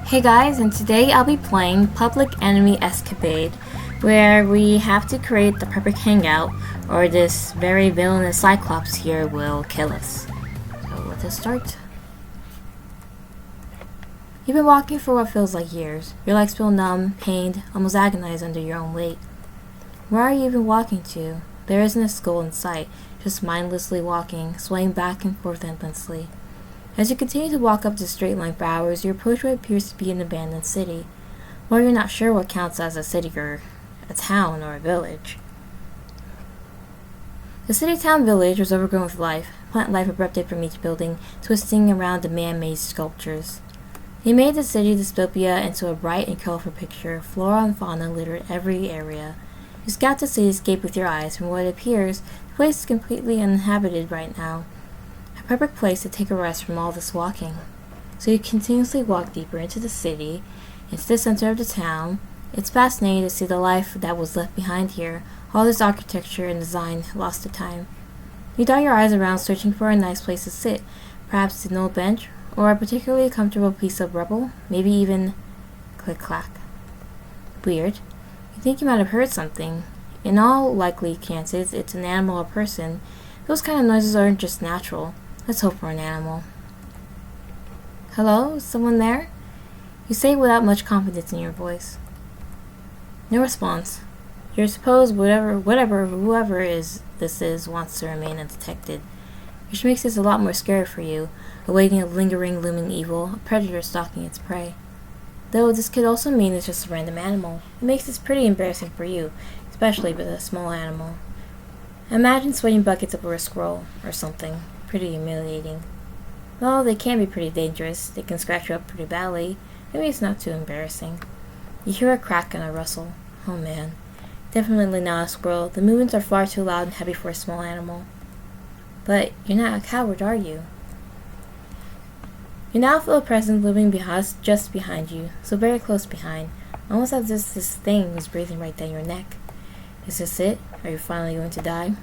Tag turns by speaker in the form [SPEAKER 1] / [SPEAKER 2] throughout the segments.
[SPEAKER 1] Hey guys, and today I'll be playing Public Enemy Escapade, where we have to create the perfect hangout, or this very villainous Cyclops here will kill us. So let us start. You've been walking for what feels like years. Your legs feel numb, pained, almost agonized under your own weight. Where are you even walking to? There isn't a goal in sight, just mindlessly walking, swaying back and forth endlessly. As you continue to walk up the straight line for hours, you approach what appears to be an abandoned city. Well, you're not sure what counts as a city or a town or a village. The city-town-village was overgrown with life. Plant life erupted from each building, twisting around the man-made sculptures. They made the city dystopia into a bright and colorful picture. Flora and fauna littered every area. You scout the cityscape with your eyes. From what appears, the place is completely uninhabited right now. Perfect place to take a rest from all this walking. So you continuously walk deeper into the city, into the center of the town. It's fascinating to see the life that was left behind here, all this architecture and design lost to time. You dart your eyes around searching for a nice place to sit, perhaps an old bench, or a particularly comfortable piece of rubble, maybe even click-clack. Weird. You think you might have heard something. In all likely chances, it's an animal or person. Those kind of noises aren't just natural. Let's hope for an animal. Hello? Is someone there? You say it without much confidence in your voice. No response. You suppose whoever this is wants to remain undetected, which makes this a lot more scary for you, awaiting a lingering, looming evil, a predator stalking its prey. Though this could also mean it's just a random animal. It makes this pretty embarrassing for you, especially with a small animal. Imagine sweating buckets over a squirrel, or something. Pretty humiliating. Well, they can be pretty dangerous. They can scratch you up pretty badly. Maybe it's not too embarrassing. You hear a crack and a rustle. Oh man. Definitely not a squirrel. The movements are far too loud and heavy for a small animal. But you're not a coward, are you? You now feel a presence moving just behind you, so very close behind, almost as if this thing was breathing right down your neck. Is this it? Are you finally going to die?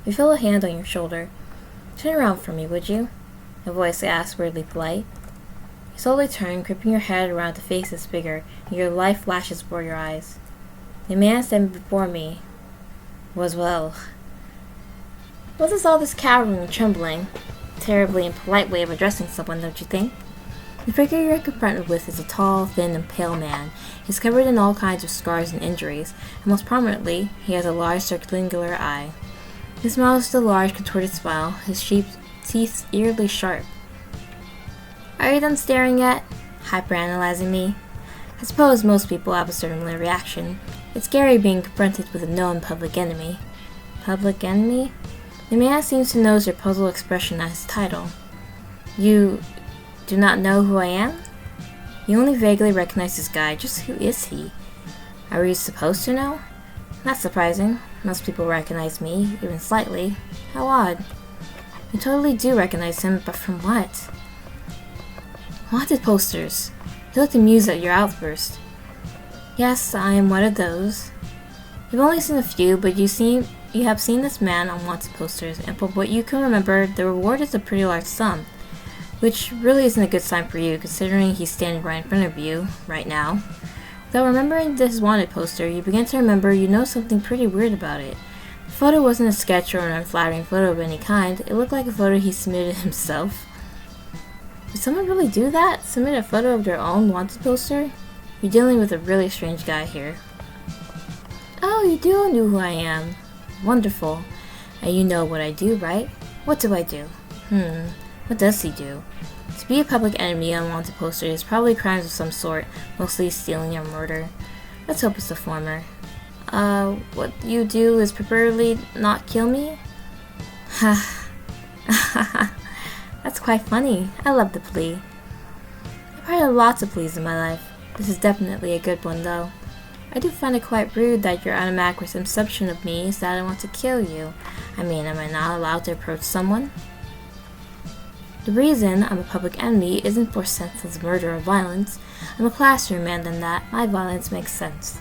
[SPEAKER 1] You feel a hand on your shoulder. Turn around for me, would you? A voice asks, weirdly polite. You slowly turn, gripping your head around the face that's bigger, and your life flashes before your eyes. The man standing before me was, well... What is all this cowering and trembling? A terribly impolite way of addressing someone, don't you think? The figure you're confronted with is a tall, thin, and pale man. He's covered in all kinds of scars and injuries, and most prominently, he has a large circular eye. His smile is a large, contorted smile, his sheep's teeth eerily sharp. Are you done staring yet? Hyperanalyzing me? I suppose most people have a certain reaction. It's scary being confronted with a known public enemy. Public enemy? The man seems to notice your puzzled expression at his title. You do not know who I am? You only vaguely recognize this guy. Just who is he? Are you supposed to know? Not surprising. Most people recognize me, even slightly. How odd. You totally do recognize him, but from what? Wanted posters. You looked amused at your outburst. Yes, I am one of those. You've only seen a few, but you have seen this man on wanted posters, and from what you can remember, the reward is a pretty large sum, which really isn't a good sign for you, considering he's standing right in front of you, right now. Though remembering this wanted poster, you begin to remember you know something pretty weird about it. The photo wasn't a sketch or an unflattering photo of any kind. It looked like a photo he submitted himself. Did someone really do that? Submit a photo of their own wanted poster? You're dealing with a really strange guy here. Oh, you do know who I am. Wonderful. And you know what I do, right? What do I do? What does he do? To be a public enemy on wanted poster is probably crimes of some sort, mostly stealing or murder. Let's hope it's the former. What you do is preferably not kill me? Ha. That's quite funny. I love the plea. I've heard of lots of pleas in my life. This is definitely a good one, though. I do find it quite rude that your automatic assumption of me is that I want to kill you. I mean, am I not allowed to approach someone? The reason I'm a public enemy isn't for senseless murder or violence. I'm a classier man than that. My violence makes sense.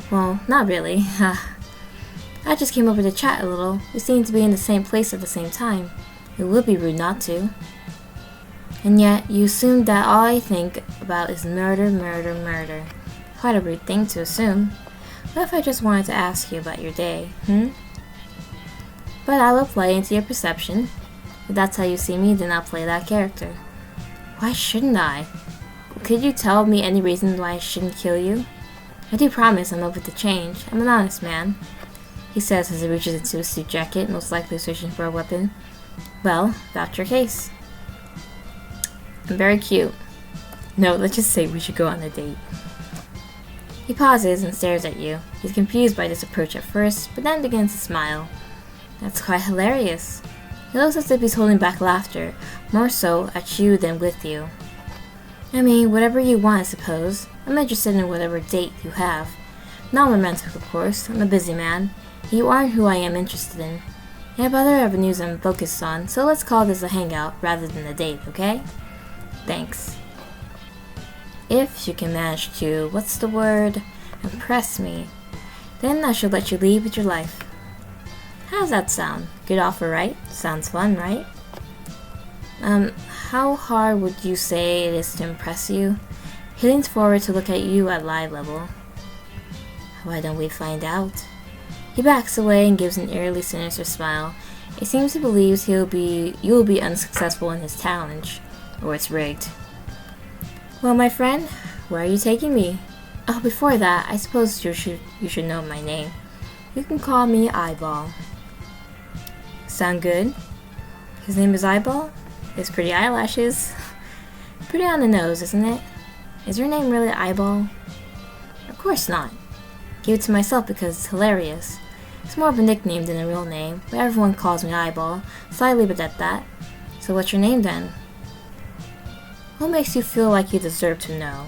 [SPEAKER 1] Well, not really. I just came over to chat a little. We seem to be in the same place at the same time. It would be rude not to. And yet, you assume that all I think about is murder, murder, murder. Quite a rude thing to assume. What if I just wanted to ask you about your day, But I will play into your perception. If that's how you see me, then I'll play that character. Why shouldn't I? Could you tell me any reason why I shouldn't kill you? I do promise I'm open to change. I'm an honest man, he says as he reaches into his suit jacket, most likely searching for a weapon. Well, that's your case. I'm very cute. No, let's just say we should go on a date. He pauses and stares at you. He's confused by this approach at first, but then begins to smile. That's quite hilarious. He looks as if he's holding back laughter, more so at you than with you. I mean, whatever you want, I suppose. I'm interested in whatever date you have. Not romantic, of course. I'm a busy man. You aren't who I am interested in. I have other avenues I'm focused on, so let's call this a hangout rather than a date, okay? Thanks. If you can manage to, impress me, then I shall let you leave with your life. How's that sound? Good offer, right? Sounds fun, right? How hard would you say it is to impress you? He leans forward to look at you at eye level. Why don't we find out? He backs away and gives an eerily sinister smile. It seems he believes you will be unsuccessful in his challenge, or it's rigged. Well, my friend, where are you taking me? Oh, before that, I suppose you should know my name. You can call me Eyeball. Sound good? His name is Eyeball? His pretty eyelashes? Pretty on the nose, isn't it? Is your name really Eyeball? Of course not. Gave it to myself because it's hilarious. It's more of a nickname than a real name, but everyone calls me Eyeball, so I leave it at that. So what's your name then? What makes you feel like you deserve to know?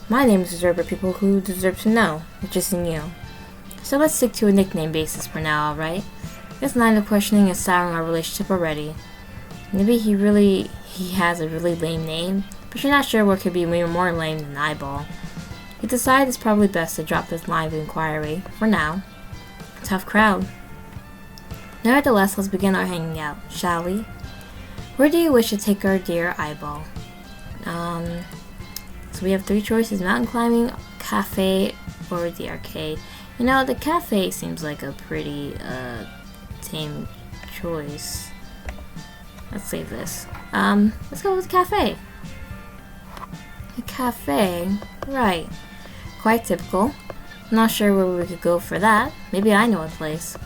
[SPEAKER 1] My name is reserved for people who deserve to know, which isn't you. So let's stick to a nickname basis for now, alright? This line of questioning is souring our relationship already. Maybe he has a really lame name, but you're not sure what could be more lame than Eyeball. You decide it's probably best to drop this line of inquiry, for now. Tough crowd. Nevertheless, let's begin our hanging out, shall we? Where do you wish to take our dear Eyeball? So we have 3 choices: mountain climbing, cafe, or the arcade. You know, the cafe seems like a pretty, tame choice. Let's save this. Let's go with the cafe. The cafe, right. Quite typical. I'm not sure where we could go for that. Maybe I know a place.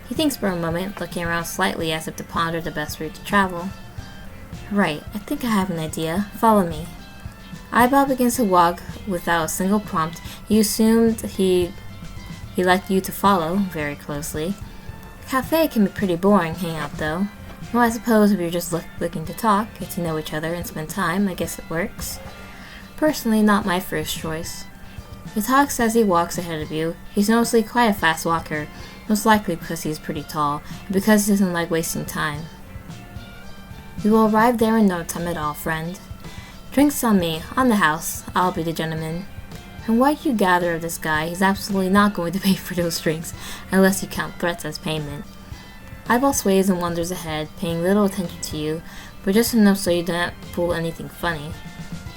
[SPEAKER 1] He thinks for a moment, looking around slightly as if to ponder the best route to travel. Right, I think I have an idea. Follow me. Eyeball begins to walk without a single prompt. You assumed he liked you to follow very closely. Cafe can be pretty boring hangout though. Well, I suppose if you're just looking to talk, get to know each other, and spend time, I guess it works. Personally, not my first choice. He talks as he walks ahead of you. He's noticeably quite a fast walker, most likely because he's pretty tall, and because he doesn't like wasting time. We will arrive there in no time at all, friend. Drinks on me, on the house. I'll be the gentleman. From what you gather of this guy, he's absolutely not going to pay for those drinks, unless you count threats as payment. Eyeball sways and wanders ahead, paying little attention to you, but just enough so you don't pull anything funny.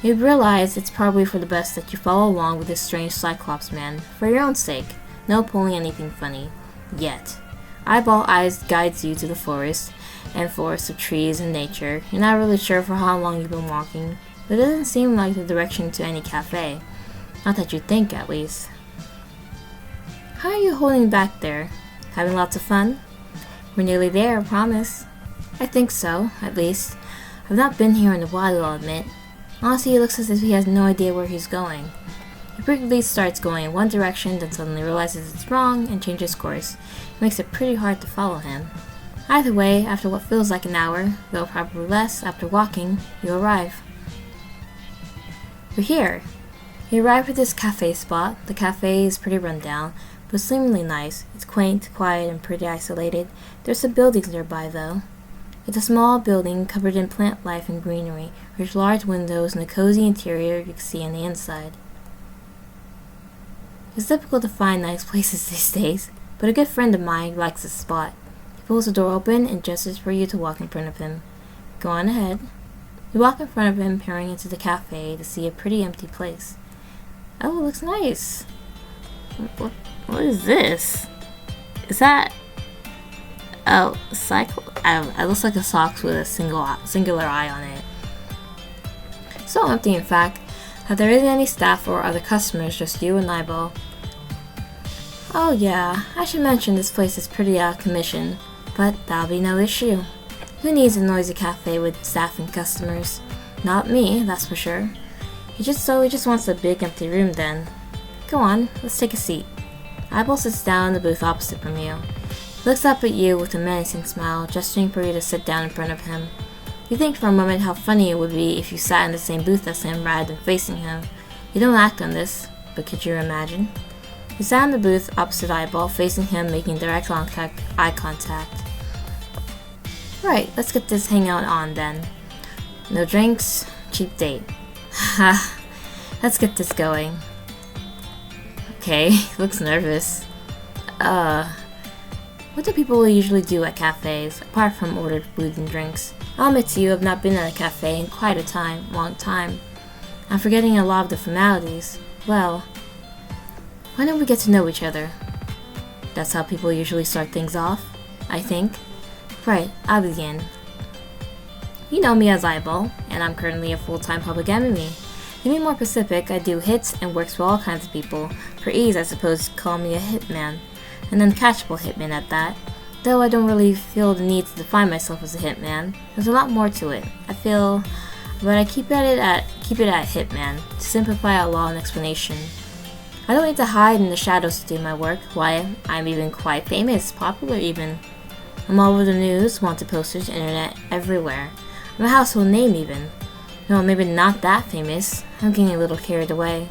[SPEAKER 1] You realize it's probably for the best that you follow along with this strange Cyclops man, for your own sake. No pulling anything funny. Yet. Eyeball eyes guides you to the forest of trees and nature. You're not really sure for how long you've been walking, but it doesn't seem like the direction to any cafe. Not that you think, at least. How are you holding back there? Having lots of fun? We're nearly there, I promise. I think so, at least. I've not been here in a while, I'll admit. Honestly, he looks as if he has no idea where he's going. He quickly starts going in one direction, then suddenly realizes it's wrong and changes course. It makes it pretty hard to follow him. Either way, after what feels like an hour, though probably less after walking, you arrive. We're here. You arrive at this cafe spot. The cafe is pretty rundown, but seemingly nice. It's quaint, quiet, and pretty isolated. There's some buildings nearby, though. It's a small building covered in plant life and greenery, with large windows and a cozy interior you can see on the inside. It's difficult to find nice places these days, but a good friend of mine likes this spot. He pulls the door open and gestures for you to walk in front of him. Go on ahead. We walk in front of him, peering into the cafe to see a pretty empty place. Oh, it looks nice. What is this? Is that... Oh, Cyclops. It looks like a socks with a singular eye on it. So empty, in fact, that there isn't any staff or other customers, just you and Eyeball. Oh yeah, I should mention this place is pretty out of commission, but that'll be no issue. Who needs a noisy cafe with staff and customers? Not me, that's for sure. He just wants a big empty room then. Go on, let's take a seat. Eyeball sits down in the booth opposite from you. He looks up at you with a menacing smile, gesturing for you to sit down in front of him. You think for a moment how funny it would be if you sat in the same booth as him rather than facing him. You don't act on this, but could you imagine? You sat in the booth opposite Eyeball, facing him, making direct eye contact. Right, let's get this hangout on then. No drinks, cheap date. Ha, let's get this going. Okay, looks nervous. What do people usually do at cafes, apart from order food and drinks? I'll admit to you, I've not been at a cafe in quite a long time. I'm forgetting a lot of the formalities. Well, why don't we get to know each other? That's how people usually start things off, I think. Right, I'll begin. You know me as Eyeball, and I'm currently a full-time public enemy. To be more specific, I do hits and works for all kinds of people. For ease, I suppose you'd call me a hitman. An uncatchable hitman at that. Though I don't really feel the need to define myself as a hitman. There's a lot more to it. But I keep it at hitman, to simplify a long explanation. I don't need to hide in the shadows to do my work. Why, I'm even quite famous, popular even. I'm all over the news, wanted posters, internet, everywhere. I'm a household name even. No, maybe not that famous. I'm getting a little carried away.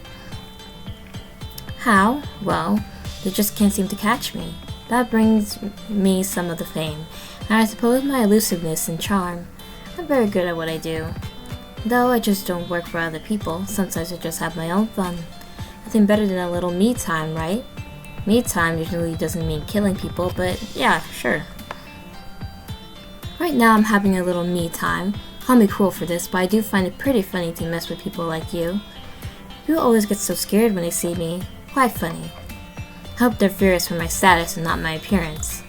[SPEAKER 1] How? Well, they just can't seem to catch me. That brings me some of the fame, and I suppose my elusiveness and charm. I'm very good at what I do. Though I just don't work for other people, sometimes I just have my own fun. Nothing better than a little me time, right? Me time usually doesn't mean killing people, but yeah, sure. Right now I'm having a little me time. Call me cruel for this, but I do find it pretty funny to mess with people like you. People always get so scared when they see me. Quite funny. I hope they're furious for my status and not my appearance.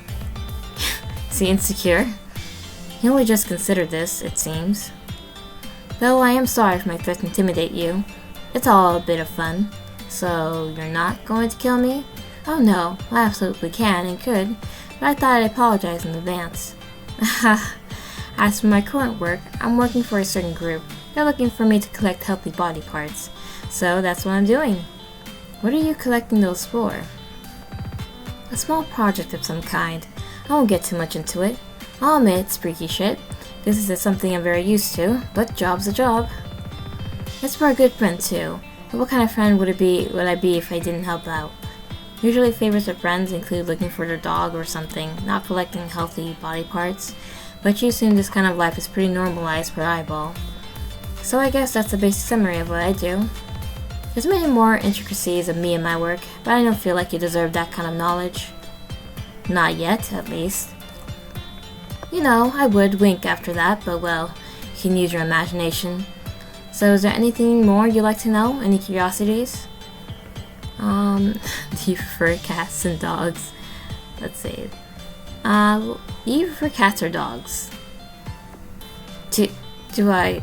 [SPEAKER 1] Is he insecure? He only just considered this, it seems. Though I am sorry if my threats intimidate you. It's all a bit of fun. So, you're not going to kill me? Oh no, I absolutely can and could, but I thought I'd apologize in advance. As for my current work, I'm working for a certain group. They're looking for me to collect healthy body parts. So that's what I'm doing. What are you collecting those for? A small project of some kind. I won't get too much into it. I'll admit it's freaky shit. This is something I'm very used to, but job's a job. It's for a good friend too. And what kind of friend would I be if I didn't help out? Usually favorites of friends include looking for their dog or something, not collecting healthy body parts, but you assume this kind of life is pretty normalized for Eyeball. So I guess that's a basic summary of what I do. There's many more intricacies of me and my work, but I don't feel like you deserve that kind of knowledge. Not yet, at least. You know, I would wink after that, but well, you can use your imagination. So is there anything more you'd like to know? Any curiosities? Do you prefer cats and dogs? Let's see. Do you prefer cats or dogs? Do I?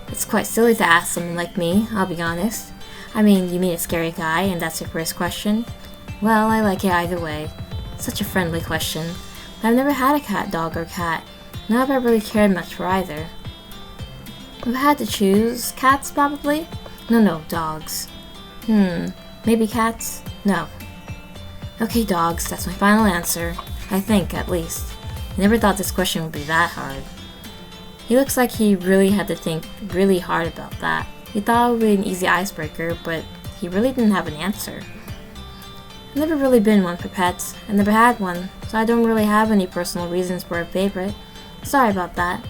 [SPEAKER 1] It's quite silly to ask someone like me, I'll be honest. I mean, you meet a scary guy and that's your first question? Well, I like it either way. Such a friendly question. But I've never had a cat, dog, or cat. Nor have I really cared much for either. If I had to choose, cats probably? No, dogs. Maybe cats? No. Okay, dogs, that's my final answer. I think, at least. I never thought this question would be that hard. He looks like he really had to think really hard about that. He thought it would be an easy icebreaker, but he really didn't have an answer. I've never really been one for pets. I never had one, so I don't really have any personal reasons for a favorite. Sorry about that.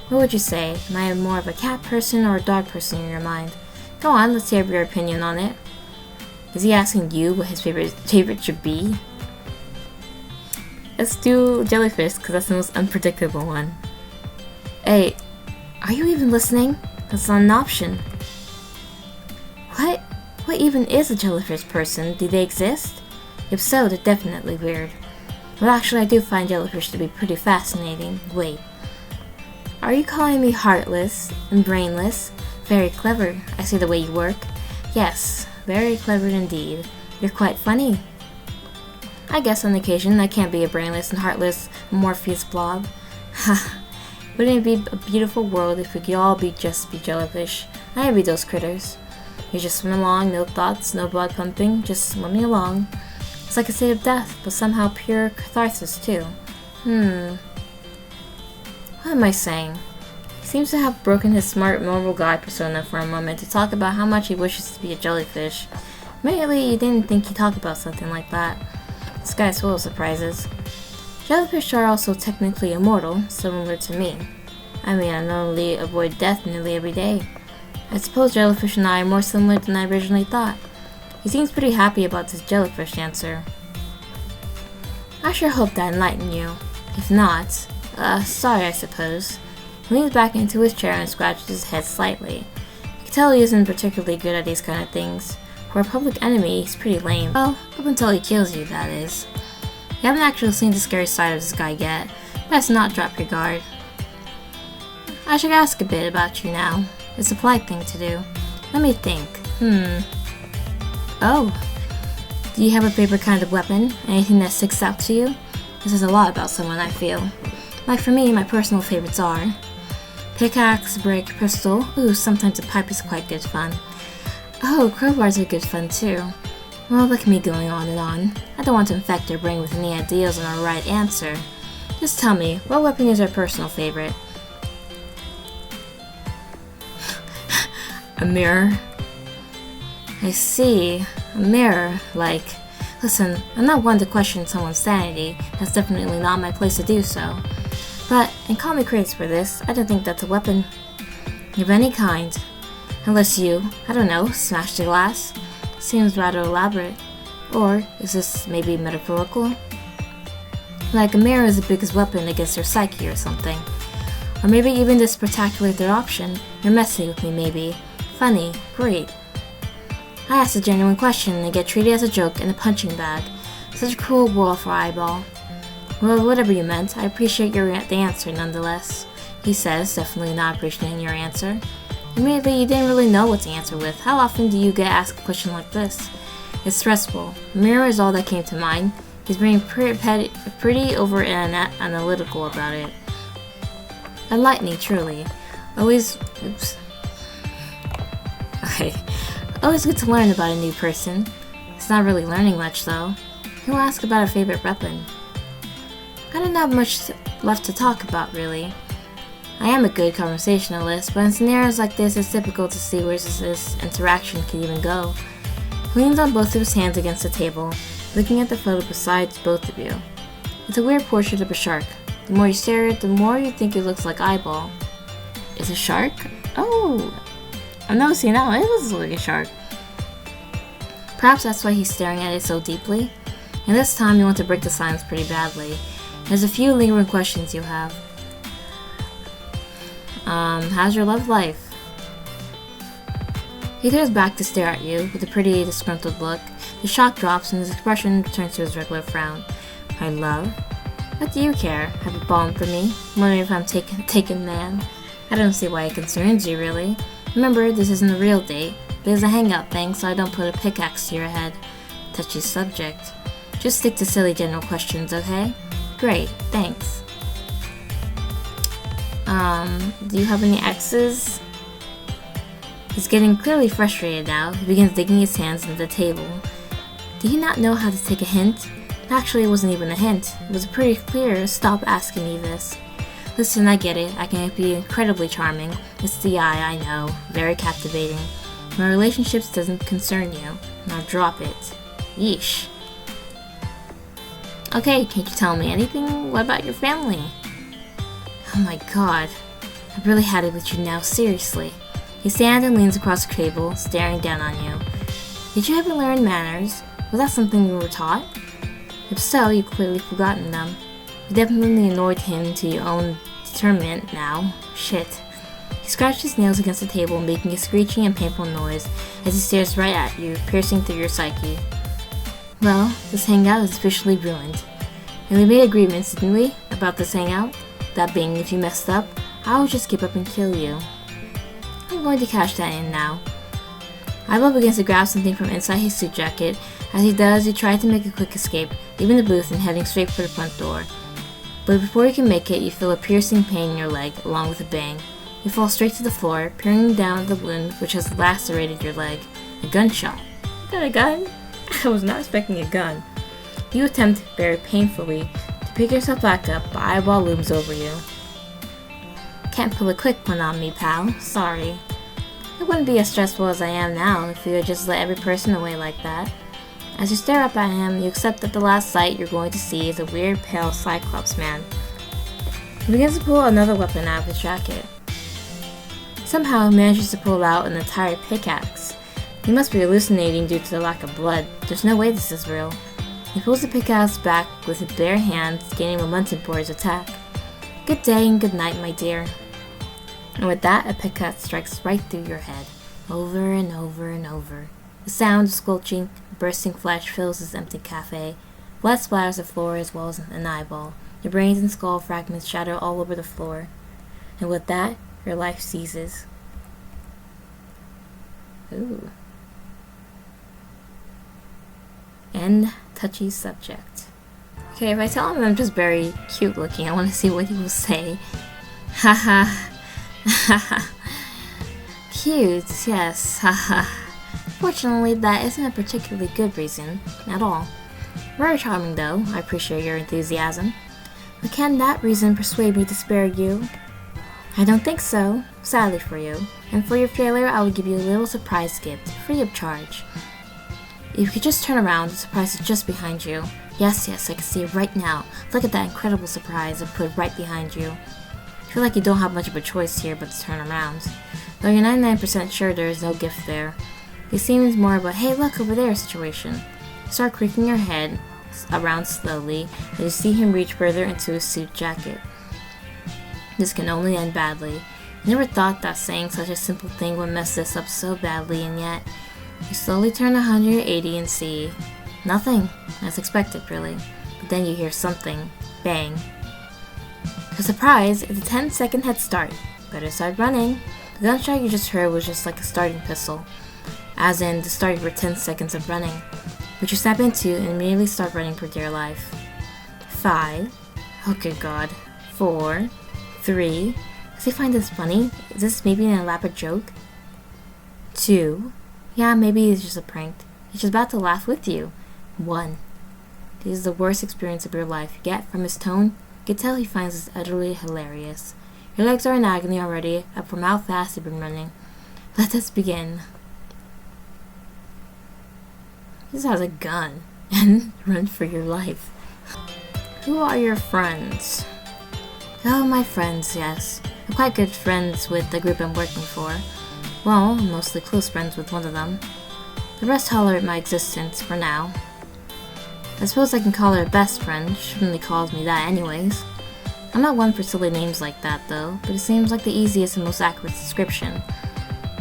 [SPEAKER 1] What would you say? Am I more of a cat person or a dog person in your mind? Go on, let's hear your opinion on it. Is he asking you what his favorite should be? Let's do jellyfish, because that's the most unpredictable one. Hey, Are you even listening? That's not an option. What? What even is a jellyfish person? Do they exist? If so, they're definitely weird. Well, actually, I do find jellyfish to be pretty fascinating. Wait. Are you calling me heartless and brainless? Very clever. I see the way you work. Yes, very clever indeed. You're quite funny. I guess on occasion I can't be a brainless and heartless Morpheus blob. Ha! Wouldn't it be a beautiful world if we could all just be jellyfish? I envy those critters. You just swim along, no thoughts, no blood pumping, just swimming along. It's like a state of death, but somehow pure catharsis too. What am I saying? He seems to have broken his smart, normal guy persona for a moment to talk about how much he wishes to be a jellyfish. Immediately, you didn't think he'd talk about something like that. This guy's full of surprises. Jellyfish are also technically immortal, similar to me. I mean, I normally avoid death nearly every day. I suppose jellyfish and I are more similar than I originally thought. He seems pretty happy about this jellyfish answer. I sure hope that enlightened you. If not, sorry I suppose. He leans back into his chair and scratches his head slightly. You can tell he isn't particularly good at these kind of things. For a public enemy, he's pretty lame. Well, up until he kills you, that is. You haven't actually seen the scary side of this guy yet. Best not drop your guard. I should ask a bit about you now. It's a polite thing to do. Let me think. Oh. Do you have a favorite kind of weapon? Anything that sticks out to you? This says a lot about someone, I feel. Like for me, my personal favorites are pickaxe, brick, pistol. Ooh, sometimes a pipe is quite good fun. Oh, crowbars are good fun too. Well, look at me going on and on. I don't want to infect your brain with any ideas on a right answer. Just tell me, what weapon is your personal favorite? A mirror. I see. A mirror, like... Listen, I'm not one to question someone's sanity. That's definitely not my place to do so. But, and call me crazy for this, I don't think that's a weapon of any kind. Unless you, I don't know, smash the glass. Seems rather elaborate. Or, is this maybe metaphorical? Like a mirror is the biggest weapon against your psyche or something. Or maybe even this spectacular third option. You're messing with me maybe. Funny, great. I asked a genuine question and get treated as a joke in a punching bag. Such a cruel world for Eyeball. Well, whatever you meant, I appreciate the answer nonetheless. He says, definitely not appreciating your answer. Immediately, you didn't really know what to answer with. How often do you get asked a question like this? It's stressful. Mirror is all that came to mind. He's being pretty over analytical about it. Enlightening, truly. Always good to learn about a new person. It's not really learning much, though. He'll ask about a favorite weapon. I don't have much left to talk about, really. I am a good conversationalist, but in scenarios like this, it's difficult to see where this interaction can even go. He leans on both of his hands against the table, looking at the photo beside both of you. It's a weird portrait of a shark. The more you stare at it, the more you think it looks like Eyeball. It's a shark? Oh, I'm noticing now, it looks like a shark. Perhaps that's why he's staring at it so deeply. And this time you want to break the silence pretty badly. There's a few lingering questions you have. How's your love life? He turns back to stare at you with a pretty disgruntled look. The shock drops and his expression returns to his regular frown. My love? What do you care? Have you fallen for me? Wondering if I'm taken man? I don't see why it concerns you, really. Remember, this isn't a real date. There's a hangout thing, so I don't put a pickaxe to your head. Touchy subject. Just stick to silly general questions, okay? Great, thanks. Do you have any exes? He's getting clearly frustrated now. He begins digging his hands into the table. Did he not know how to take a hint? Actually, it wasn't even a hint. It was pretty clear, stop asking me this. Listen, I get it. I can be incredibly charming. It's the eye, I know. Very captivating. My relationships doesn't concern you. Now drop it. Yeesh. Okay, can't you tell me anything? What about your family? Oh my god. I've really had it with you now, seriously. He stands and leans across the table, staring down on you. Did you ever learn manners? Was that something you were taught? If so, you've clearly forgotten them. You definitely annoyed him to your own determinant now. Shit. He scratched his nails against the table, making a screeching and painful noise as he stares right at you, piercing through your psyche. Well, this hangout is officially ruined. And we made agreements, didn't we, about this hangout? That being, if you messed up, I would just give up and kill you. I'm going to cash that in now. Ivo begins to grab something from inside his suit jacket. As he does, he tries to make a quick escape, leaving the booth and heading straight for the front door. But before you can make it, you feel a piercing pain in your leg, along with a bang. You fall straight to the floor, peering down at the wound which has lacerated your leg. A gunshot. You got a gun? I was not expecting a gun. You attempt, very painfully, to pick yourself back up, but eyeball looms over you. Can't pull a quick one on me, pal. Sorry. It wouldn't be as stressful as I am now if you had just let every person away like that. As you stare up at him, you accept that the last sight you're going to see is a weird, pale Cyclops man. He begins to pull another weapon out of his jacket. Somehow he manages to pull out an entire pickaxe. He must be hallucinating due to the lack of blood. There's no way this is real. He pulls the pickaxe back with his bare hands, gaining momentum for his attack. Good day and good night, my dear. And with that, a pickaxe strikes right through your head, over and over and over. The sound of squelching, bursting flesh fills this empty cafe. Blood splatters the floor as well as an eyeball. Your brains and skull fragments shatter all over the floor. And with that, your life ceases. Ooh. End Touchy Subject. Okay, if I tell him I'm just very cute looking, I want to see what he will say. Haha. Haha. Cute, yes, haha. Fortunately, that isn't a particularly good reason, at all. Very charming though, I appreciate your enthusiasm. But can that reason persuade me to spare you? I don't think so, sadly for you. And for your failure, I will give you a little surprise gift, free of charge. If you could just turn around, the surprise is just behind you. Yes, I can see it right now. Look at that incredible surprise I put right behind you. I feel like you don't have much of a choice here but to turn around. Though you're 99% sure there is no gift there. It seems more of a, hey look over there situation. You start creaking your head around slowly as you see him reach further into his suit jacket. This can only end badly. I never thought that saying such a simple thing would mess this up so badly, and yet you slowly turn 180 and see nothing, as expected really. But then you hear something. Bang. The surprise is a 10-second head start. Better start running. The gunshot you just heard was just like a starting pistol. As in, the start of your 10 seconds of running. But you snap into and immediately start running for dear life. 5. Oh good god. 4. 3. Does he find this funny? Is this maybe an elaborate joke? 2. Yeah, maybe it's just a prank. He's just about to laugh with you. 1. This is the worst experience of your life. Yet, from his tone, you can tell he finds this utterly hilarious. Your legs are in agony already, up from how fast you've been running. Let us begin. He just has a gun, and run for your life. Who are your friends? Oh, my friends, yes. I'm quite good friends with the group I'm working for. Well, I'm mostly close friends with one of them. The rest tolerate my existence for now. I suppose I can call her a best friend. She certainly calls me that anyways. I'm not one for silly names like that though, but it seems like the easiest and most accurate description.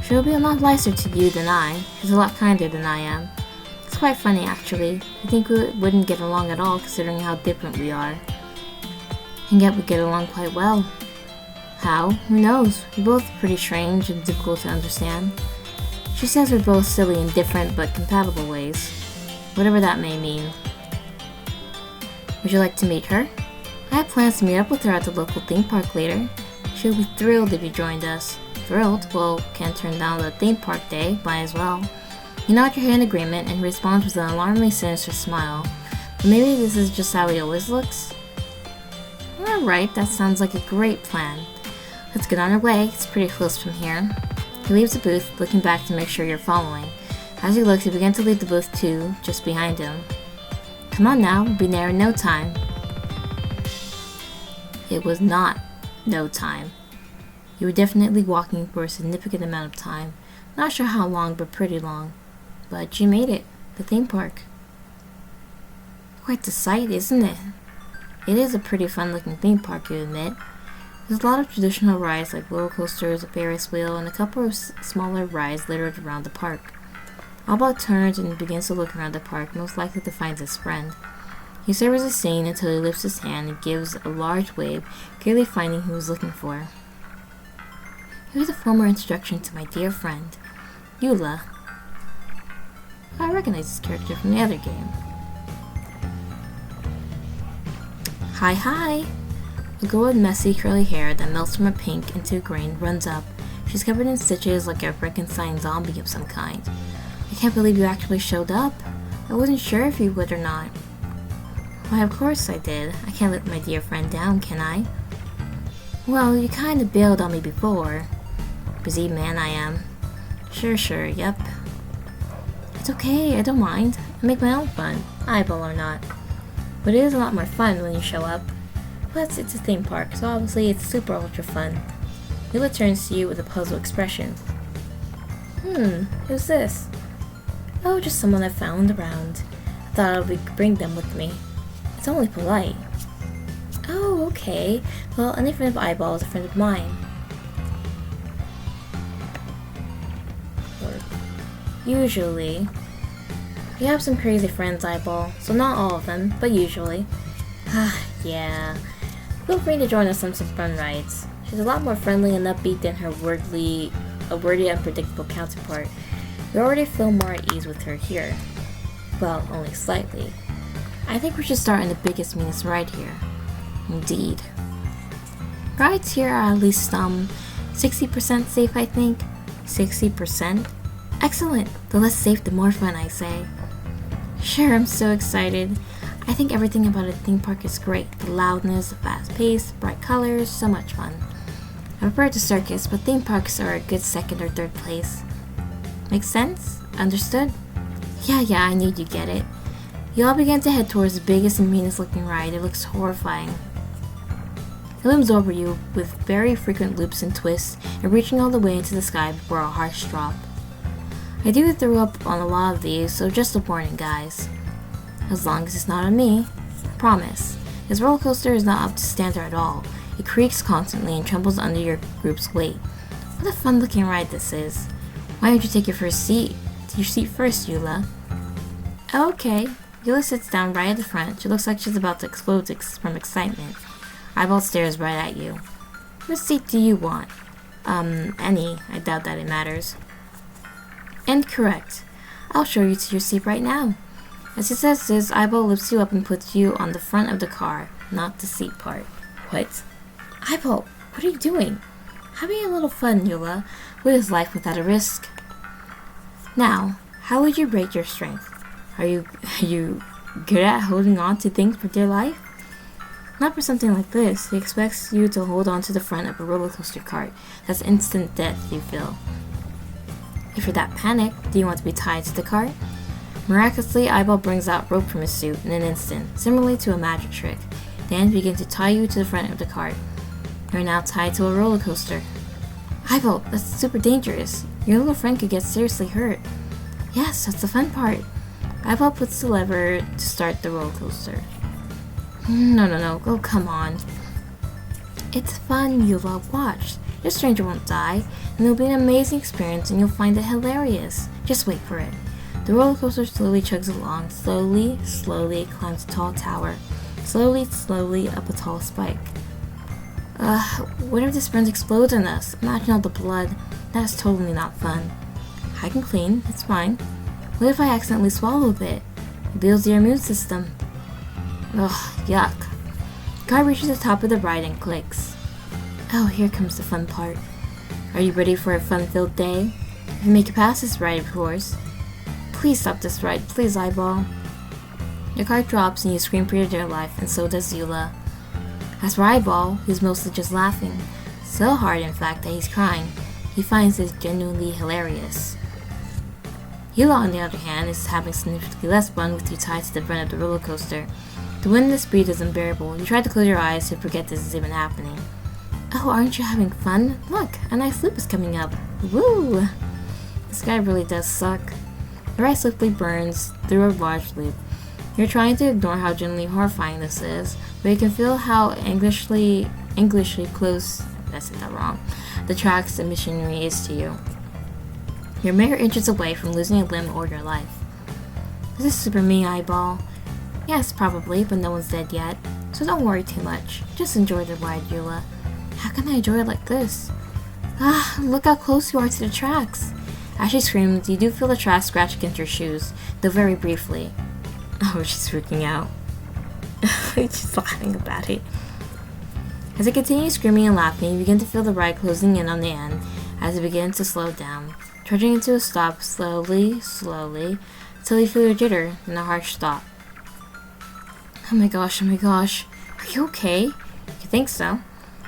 [SPEAKER 1] She'll be a lot nicer to you than I. She's a lot kinder than I am. It's quite funny actually. I think we wouldn't get along at all considering how different we are. And yet we get along quite well. How? Who knows? We're both pretty strange and difficult to understand. She says we're both silly in different but compatible ways. Whatever that may mean. Would you like to meet her? I have plans to meet up with her at the local theme park later. She'll be thrilled if you joined us. Thrilled? Well, can't turn down the theme park day, might as well. You nod your head in agreement and he responds with an alarmingly sinister smile. But maybe this is just how he always looks? Alright, that sounds like a great plan. Let's get on our way, it's pretty close from here. He leaves the booth, looking back to make sure you're following. As he looks, he begins to leave the booth too, just behind him. Come on now, we'll be there in no time. It was not no time. You were definitely walking for a significant amount of time. Not sure how long, but pretty long. But you made it, the theme park. Quite the sight, isn't it? It is a pretty fun looking theme park, you admit. There's a lot of traditional rides like roller coasters, a Ferris wheel, and a couple of smaller rides littered around the park. Eyeball turns and begins to look around the park, most likely to find his friend. He surveys the scene until he lifts his hand and gives a large wave, clearly finding who he was looking for. Here's a formal introduction to my dear friend, Eula. I recognize this character from the other game. Hi! A girl with messy curly hair that melts from a pink into a green runs up. She's covered in stitches like a Frankenstein zombie of some kind. I can't believe you actually showed up. I wasn't sure if you would or not. Why, of course I did. I can't let my dear friend down, can I? Well, you kinda bailed on me before. Busy man I am. Sure, yep. It's okay, I don't mind. I make my own fun, eyeball or not. But it is a lot more fun when you show up. Plus, it's a theme park, so obviously it's super ultra fun. Eula turns to you with a puzzled expression. Who's this? Oh, just someone I found around. I thought I would bring them with me. It's only polite. Oh, okay. Well, any friend of Eyeball is a friend of mine. Usually. You have some crazy friends, Eyeball, so not all of them, but usually. Yeah. Feel free to join us on some fun rides. She's a lot more friendly and upbeat than her wordy, unpredictable counterpart. You already feel more at ease with her here. Well, only slightly. I think we should start on the biggest, meanest ride here. Indeed. Rides here are at least 60% safe, I think. 60%? Excellent! The less safe, the more fun, I say. Sure, I'm so excited. I think everything about a theme park is great. The loudness, the fast pace, bright colors, so much fun. I prefer the circus, but theme parks are a good second or third place. Makes sense? Understood? Yeah, I knew you'd get it. You all begin to head towards the biggest and meanest looking ride. It looks horrifying. It looms over you with very frequent loops and twists and reaching all the way into the sky before a harsh drop. I do throw up on a lot of these, so just a warning, guys. As long as it's not on me. I promise. This roller coaster is not up to standard at all. It creaks constantly and trembles under your group's weight. What a fun looking ride this is. Why don't you take your seat first, Eula? Okay. Eula sits down right at the front. She looks like she's about to explode from excitement. Eyeball stares right at you. What seat do you want? Any. I doubt that it matters. Incorrect. I'll show you to your seat right now. As he says this, Eyeball lifts you up and puts you on the front of the car, not the seat part. What? Eyeball, what are you doing? Having a little fun, Eula. What is life without a risk? Now, how would you rate your strength? Are you good at holding on to things for dear life? Not for something like this. He expects you to hold on to the front of a roller coaster cart. That's instant death, you feel. If you're that panicked, do you want to be tied to the cart? Miraculously, Eyeball brings out rope from his suit in an instant, similarly to a magic trick. Then begin to tie you to the front of the cart. You're now tied to a roller coaster. Eyeball, that's super dangerous. Your little friend could get seriously hurt. Yes, that's the fun part. Eyeball puts the lever to start the roller coaster. No. Oh, come on. It's fun, Eula. Watch. Your stranger won't die, and it'll be an amazing experience, and you'll find it hilarious. Just wait for it. The roller coaster slowly chugs along. Slowly it climbs a tall tower. Slowly up a tall spike. What if this friend explodes on us? Imagine all the blood. That's totally not fun. I can clean. It's fine. What if I accidentally swallow a bit? It builds your immune system. Ugh, yuck. The car reaches the top of the ride and clicks. Oh, here comes the fun part. Are you ready for a fun-filled day? If you make it past this ride, of course. Please stop this ride, please, Eyeball. Your car drops and you scream for your dear life, and so does Eula. As for Eyeball, he's mostly just laughing. So hard, in fact, that he's crying. He finds this genuinely hilarious. Eula, on the other hand, is having significantly less fun with you tied to the front of the roller coaster. The wind and the speed is unbearable. You try to close your eyes to forget this is even happening. Oh, aren't you having fun? Look, a nice loop is coming up. Woo! This guy really does suck. The ride swiftly burns through a large loop. You're trying to ignore how genuinely horrifying this is, but you can feel how anguishingly anxiously close, I said that wrong, the tracks and machinery is to you. You're mere inches away from losing a limb or your life. Is this super me, Eyeball? Yes, probably, but no one's dead yet, so don't worry too much. Just enjoy the ride, Eula. How can I enjoy it like this? Ah, look how close you are to the tracks. As she screams, you do feel the tracks scratch against your shoes, though very briefly. Oh, she's freaking out. She's laughing about it. As it continues screaming and laughing, you begin to feel the ride closing in on the end as it begins to slow down, trudging into a stop slowly, till you feel a jitter and a harsh stop. Oh my gosh, are you okay? You think so?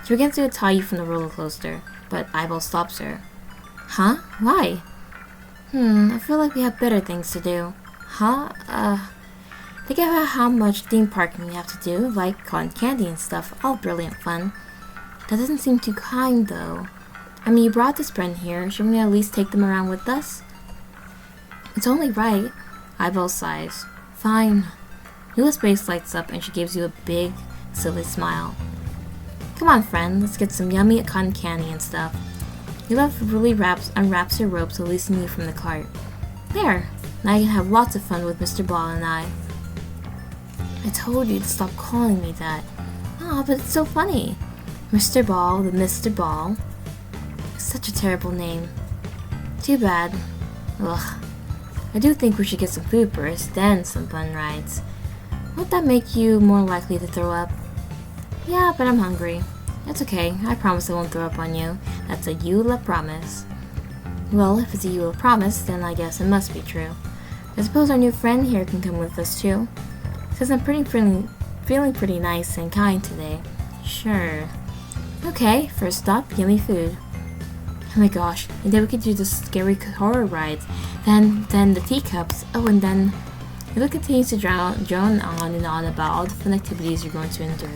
[SPEAKER 1] She begins to tie you from the roller coaster, but Eyeball stops her. Huh? Why? I feel like we have better things to do. Huh? Think about how much theme parking we have to do, like cotton candy and stuff, all brilliant fun. That doesn't seem too kind, though. I mean, you brought this friend here, shouldn't we at least take them around with us? It's only right. Eyeball sighs. Fine. Eula's face lights up and she gives you a big, silly smile. Come on, friend, let's get some yummy cotton candy and stuff. Eula really unwraps her ropes, releasing you from the cart. There! Now you can have lots of fun with Mr. Ball and I. I told you to stop calling me that. Aw, but it's so funny. Mr. Ball, the Mr. Ball. Such a terrible name. Too bad. Ugh. I do think we should get some food first, then some fun rides. Won't that make you more likely to throw up? Yeah, but I'm hungry. That's okay. I promise I won't throw up on you. That's a Eula promise. Well, if it's a Eula promise, then I guess it must be true. I suppose our new friend here can come with us too. Since I'm feeling pretty nice and kind today. Sure. Okay, first stop, yummy food. Oh my gosh, and then we could do the scary horror rides, then the teacups, oh, and then Eula continues to drone on and on about all the fun activities you're going to endure.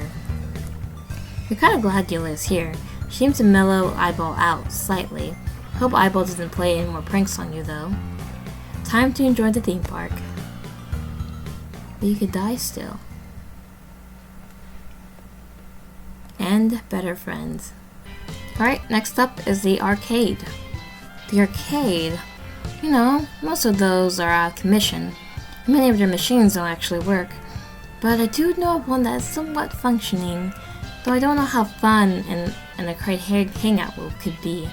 [SPEAKER 1] You're kind of glad Eula is here. She seems to mellow Eyeball out slightly. Hope Eyeball doesn't play any more pranks on you though. Time to enjoy the theme park. But you could die still. And better friends. Alright, next up is the arcade. The arcade, you know, most of those are out of commission. Many of their machines don't actually work. But I do know of one that is somewhat functioning, though I don't know how fun an arcade hangout could be.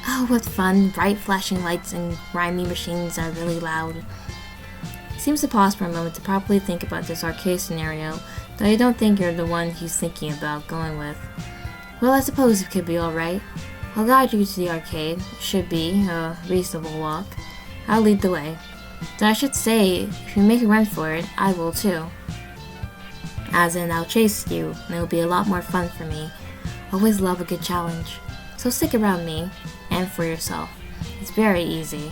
[SPEAKER 1] Oh, what fun, bright flashing lights and grimy machines that are really loud. It seems to pause for a moment to properly think about this arcade scenario, though I don't think you're the one he's thinking about going with. Well, I suppose it could be alright. I'll guide you to the arcade. It should be a reasonable walk. I'll lead the way. Though I should say, if you make a run for it, I will too. As in, I'll chase you, and it'll be a lot more fun for me. Always love a good challenge. So stick around me, and for yourself. It's very easy.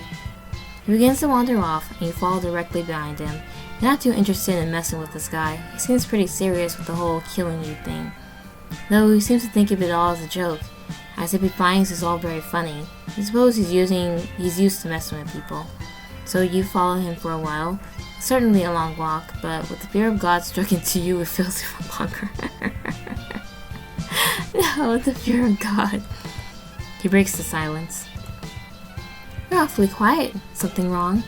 [SPEAKER 1] He begins to wander off, and you follow directly behind him. You're not too interested in messing with this guy. He seems pretty serious with the whole killing you thing. Though he seems to think of it all as a joke, as if he finds this all very funny. I suppose he's used to messing with people. So you follow him for a while. It's certainly a long walk, but with the fear of God struck into you, it feels even longer. No, the fear of God. He breaks the silence. You're awfully quiet. Something wrong?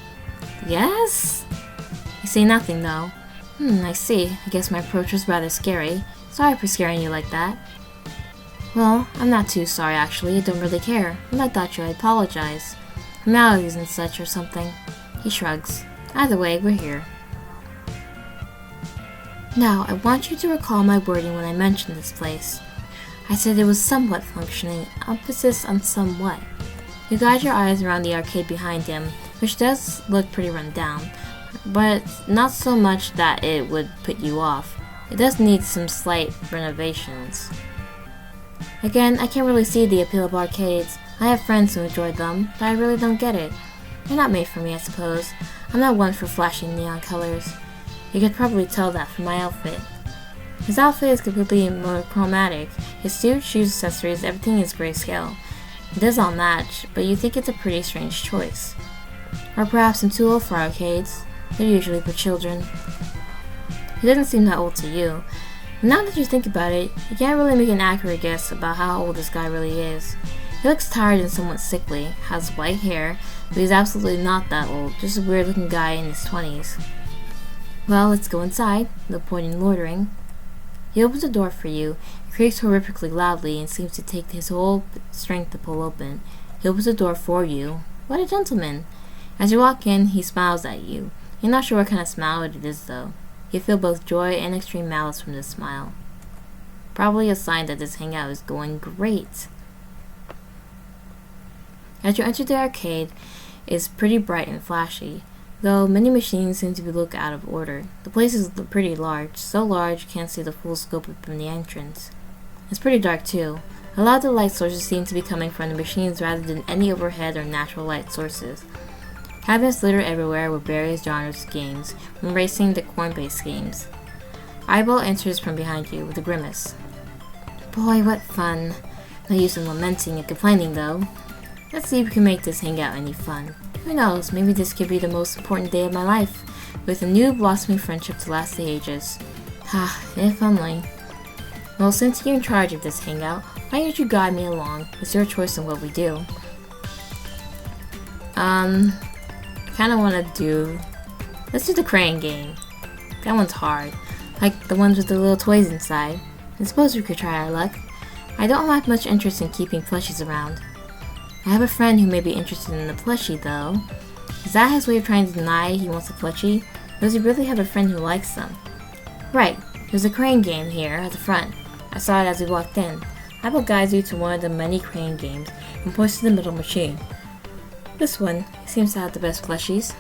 [SPEAKER 1] Yes? You say nothing, though. I see. I guess my approach was rather scary. Sorry for scaring you like that. Well, I'm not too sorry, actually. I don't really care. And I thought you would apologize. Maladies and such or something. He shrugs. Either way, we're here. Now, I want you to recall my wording when I mentioned this place. I said it was somewhat functioning, emphasis on somewhat. You guide your eyes around the arcade behind him, which does look pretty run down, but not so much that it would put you off. It does need some slight renovations. Again, I can't really see the appeal of arcades. I have friends who enjoy them, but I really don't get it. They're not made for me, I suppose. I'm not one for flashing neon colors. You could probably tell that from my outfit. His outfit is completely monochromatic. His suit, shoes, accessories, everything is grayscale. It does all match, but you think it's a pretty strange choice. Or perhaps I'm too old for arcades. They're usually for children. He doesn't seem that old to you. Now that you think about it, you can't really make an accurate guess about how old this guy really is. He looks tired and somewhat sickly, has white hair, but he's absolutely not that old, just a weird looking guy in his 20s. Well, let's go inside, no point in loitering. He opens the door for you. It creaks horrifically loudly and seems to take his whole strength to pull open. He opens the door for you. What a gentleman! As you walk in, he smiles at you. You're not sure what kind of smile it is, though. You feel both joy and extreme malice from this smile. Probably a sign that this hangout is going great. As you enter the arcade, it's pretty bright and flashy, though many machines seem to look out of order. The place is pretty large, so large you can't see the full scope from the entrance. It's pretty dark too. A lot of the light sources seem to be coming from the machines rather than any overhead or natural light sources. Cabinets litter everywhere with various genres of games, from racing to coin-based games. Eyeball enters from behind you with a grimace. Boy, what fun. No use in lamenting and complaining though. Let's see if we can make this hangout any fun. Who knows, maybe this could be the most important day of my life, with a new blossoming friendship to last the ages. If only. Well, since you're in charge of this hangout, why don't you guide me along? It's your choice on what we do. Kinda wanna let's do the crane game. That one's hard. Like the ones with the little toys inside. I suppose we could try our luck. I don't have much interest in keeping plushies around. I have a friend who may be interested in the plushie, though. Is that his way of trying to deny he wants a plushie? Or does he really have a friend who likes them? Right, there's a crane game here at the front. I saw it as we walked in. I will guide you to one of the many crane games and points to the middle machine. This one seems to have the best plushies.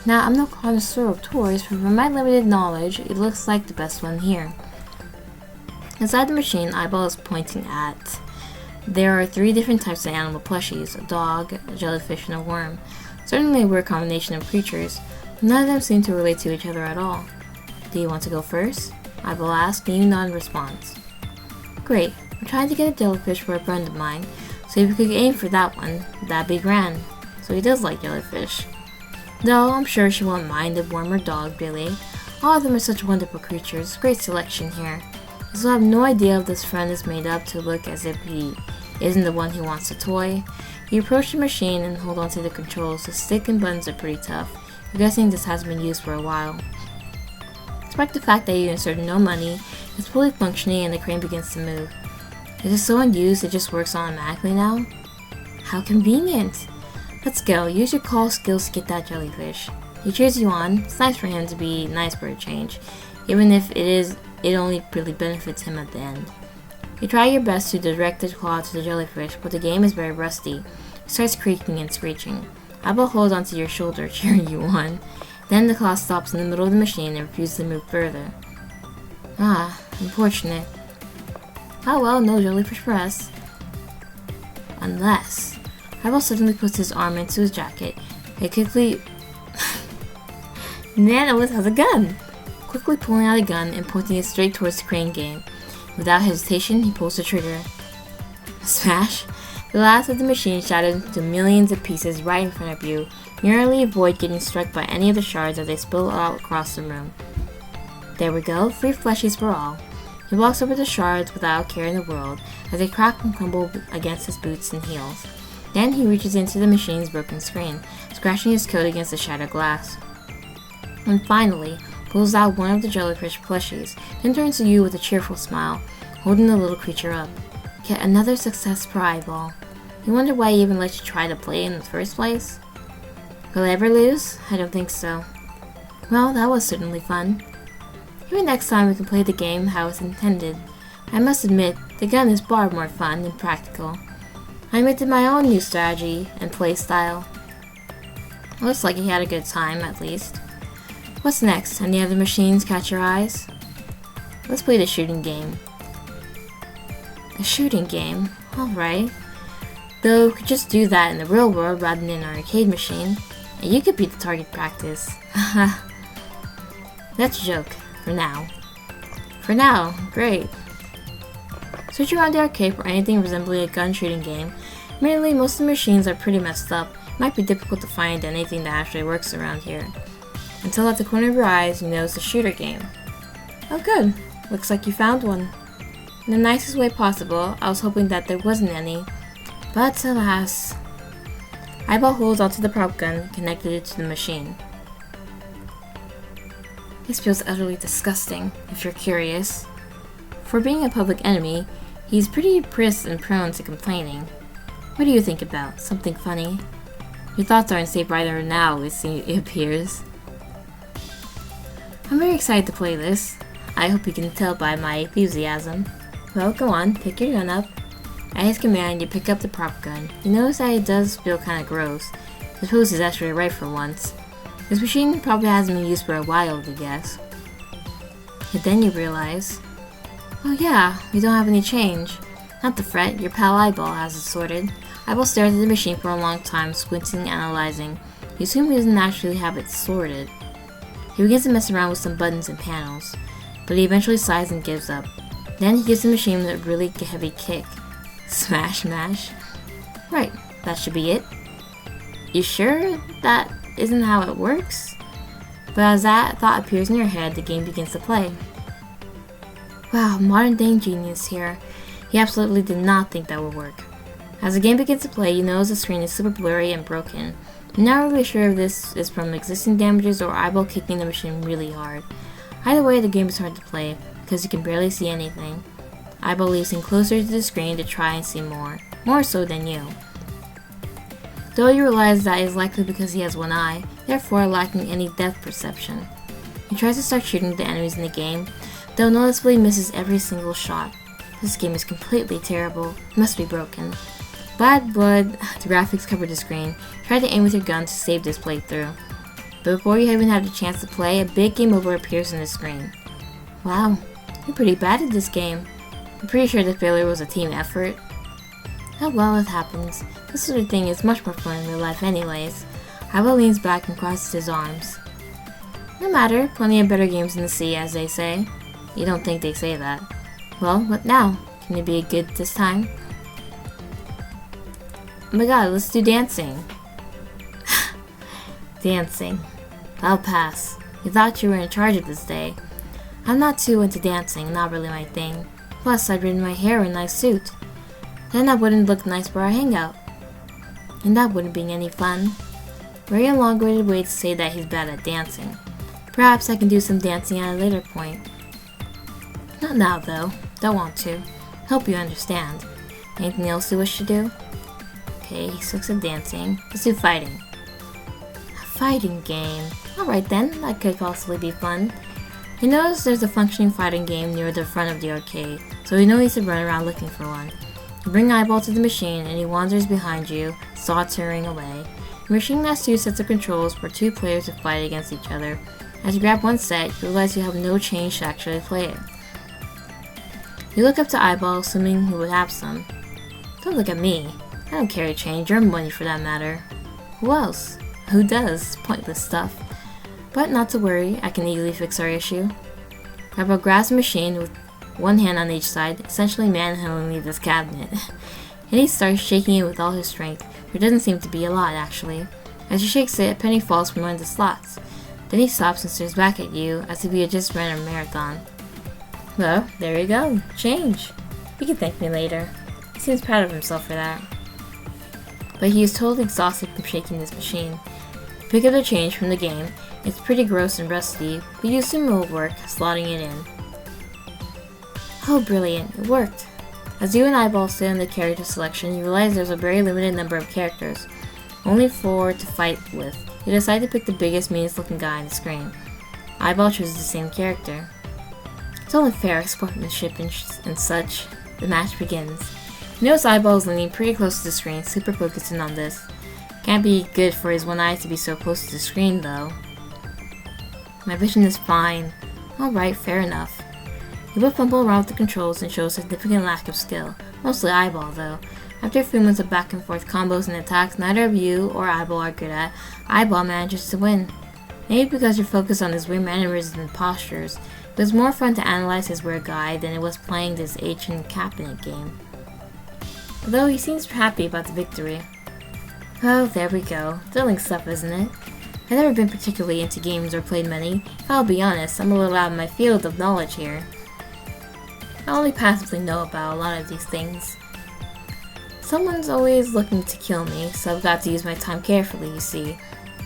[SPEAKER 1] Now, I'm no connoisseur of toys, but from my limited knowledge, it looks like the best one here. Inside the machine, Eyeball is pointing at. There are 3 different types of animal plushies, a dog, a jellyfish, and a worm. Certainly a weird combination of creatures, but none of them seem to relate to each other at all. Do you want to go first? Eyeball asks, and you nod in response. Great, I'm trying to get a jellyfish for a friend of mine, so if we could aim for that one, that'd be grand. So he does like jellyfish. Though I'm sure she won't mind a worm or dog, really. All of them are such wonderful creatures, great selection here. I still have no idea if this friend is made up to look as if he isn't the one who wants a toy. You approach the machine and hold onto the controls. The stick and buttons are pretty tough. I'm guessing this hasn't been used for a while. Despite the fact that you inserted no money, it's fully functioning and the crane begins to move. It is so unused it just works automatically now? How convenient! Let's go, use your call skills to get that jellyfish. He cheers you on. It's nice for him to be nice for a change, even if it only really benefits him at the end. You try your best to direct the claw to the jellyfish, but the game is very rusty. It starts creaking and screeching. Eyeball holds onto your shoulder, cheering you on. Then the claw stops in the middle of the machine and refuses to move further. Unfortunate. Oh well, no jellyfish for us. Unless... Eyeball suddenly puts his arm into his jacket. He quickly... Villanous has a gun! Quickly pulling out a gun and pointing it straight towards the crane game. Without hesitation, he pulls the trigger. Smash! The last of the machine shattered into millions of pieces right in front of you. Narrowly avoid getting struck by any of the shards as they spill out across the room. There we go, 3 plushies for all. He walks over the shards without a care in the world as they crack and crumble against his boots and heels. Then he reaches into the machine's broken screen, scratching his coat against the shattered glass. And finally, pulls out one of the jellyfish plushies, then turns to you with a cheerful smile, holding the little creature up. Yet another success for Eyeball. You wonder why he even let you try to play in the first place? Will I ever lose? I don't think so. Well, that was certainly fun. Maybe next time we can play the game how it's intended. I must admit, the gun is far more fun than practical. I invented my own new strategy and play style. Looks like he had a good time, at least. What's next? Any other machines catch your eyes? Let's play the shooting game. A shooting game? Alright. Though, we could just do that in the real world rather than an arcade machine. And you could be the target practice. That's a joke. For now. For now, great. Search around the arcade for anything resembling a gun shooting game. Admittedly, most of the machines are pretty messed up. It might be difficult to find anything that actually works around here. Until at the corner of your eyes, you notice a shooter game. Oh good, looks like you found one. In the nicest way possible, I was hoping that there wasn't any. But alas. Eyeball holds onto the prop gun and connected it to the machine. This feels utterly disgusting, if you're curious. For being a public enemy, he's pretty pissed and prone to complaining. What do you think about? Something funny? Your thoughts aren't safe right now, it appears. I'm very excited to play this. I hope you can tell by my enthusiasm. Well, go on, pick your gun up. At his command, you pick up the prop gun. You notice that it does feel kinda gross. I suppose he's actually right for once. This machine probably hasn't been used for a while, I guess. But then you realize, oh yeah, we don't have any change. Not to fret, your pal Eyeball has it sorted. Eyeball stares at the machine for a long time, squinting and analyzing. You assume he doesn't actually have it sorted. He begins to mess around with some buttons and panels, but he eventually sighs and gives up. Then he gives the machine a really heavy kick. Smash, mash. Right, that should be it. You sure that isn't how it works? But as that thought appears in your head, the game begins to play. Wow, modern day genius here. He absolutely did not think that would work. As the game begins to play, you notice the screen is super blurry and broken. I'm not really sure if this is from existing damages or Eyeball kicking the machine really hard. Either way, the game is hard to play because you can barely see anything. Eyeball leaves him closer to the screen to try and see more so than you. Though you realize that is likely because he has one eye, therefore lacking any depth perception. He tries to start shooting the enemies in the game, though noticeably misses every single shot. This game is completely terrible. It must be broken. Bad blood, the graphics covered the screen. Try to aim with your gun to save this playthrough. But before you even have the chance to play, a big game over appears on the screen. Wow, you're pretty bad at this game. I'm pretty sure the failure was a team effort. Oh well, it happens. This sort of thing is much more fun in real life anyways. Eyeball leans back and crosses his arms. No matter, plenty of better games in the sea, as they say. You don't think they say that. Well, what now? Can it be good this time? Oh my god, let's do dancing. Dancing. I'll pass. You thought you were in charge of this day. I'm not too into dancing, not really my thing. Plus, I'd rid my hair in a nice suit. Then that wouldn't look nice for our hangout. And that wouldn't be any fun. Very elongated way to say that he's bad at dancing. Perhaps I can do some dancing at a later point. Not now though. Don't want to. Hope you understand. Anything else you wish to do? Okay, he sucks at dancing. Let's do fighting. A fighting game. Alright then, that could possibly be fun. You notice there's a functioning fighting game near the front of the arcade, so you know he's to run around looking for one. You bring Eyeball to the machine and he wanders behind you, sauntering away. The machine has two sets of controls for two players to fight against each other. As you grab one set, you realize you have no change to actually play it. You look up to Eyeball, assuming he would have some. Don't look at me. I don't carry change or money for that matter. Who else? Who does? Pointless stuff. But not to worry, I can easily fix our issue. Eyeball grabs the machine with one hand on each side, essentially manhandling this cabinet. And he starts shaking it with all his strength. There doesn't seem to be a lot, actually. As he shakes it, a penny falls from one of the slots. Then he stops and stares back at you, as if he had just ran a marathon. Well, there you go. Change. You can thank me later. He seems proud of himself for that. But he is totally exhausted from shaking this machine. You pick up the change from the game. It's pretty gross and rusty, but you assume it will work, slotting it in. Oh, brilliant. It worked. As you and Eyeball sit in the character selection, you realize there's a very limited number of characters. Only 4 to fight with. You decide to pick the biggest, meanest looking guy on the screen. Eyeball chooses the same character. It's only fair, sportsmanship and such. The match begins. You notice Eyeball is leaning pretty close to the screen, super focusing on this. Can't be good for his one eye to be so close to the screen though. My vision is fine. Alright, fair enough. You both fumble around with the controls and show a significant lack of skill. Mostly Eyeball though. After a few months of back and forth combos and attacks neither of you or Eyeball are good at, Eyeball manages to win. Maybe because you're focused on his weird mannerisms and postures, it was more fun to analyze his weird guy than it was playing this ancient cabinet game. Although he seems happy about the victory. Oh, there we go. Thrilling stuff, isn't it? I've never been particularly into games or played many. If I'll be honest, I'm a little out of my field of knowledge here. I only passively know about a lot of these things. Someone's always looking to kill me, so I've got to use my time carefully, you see.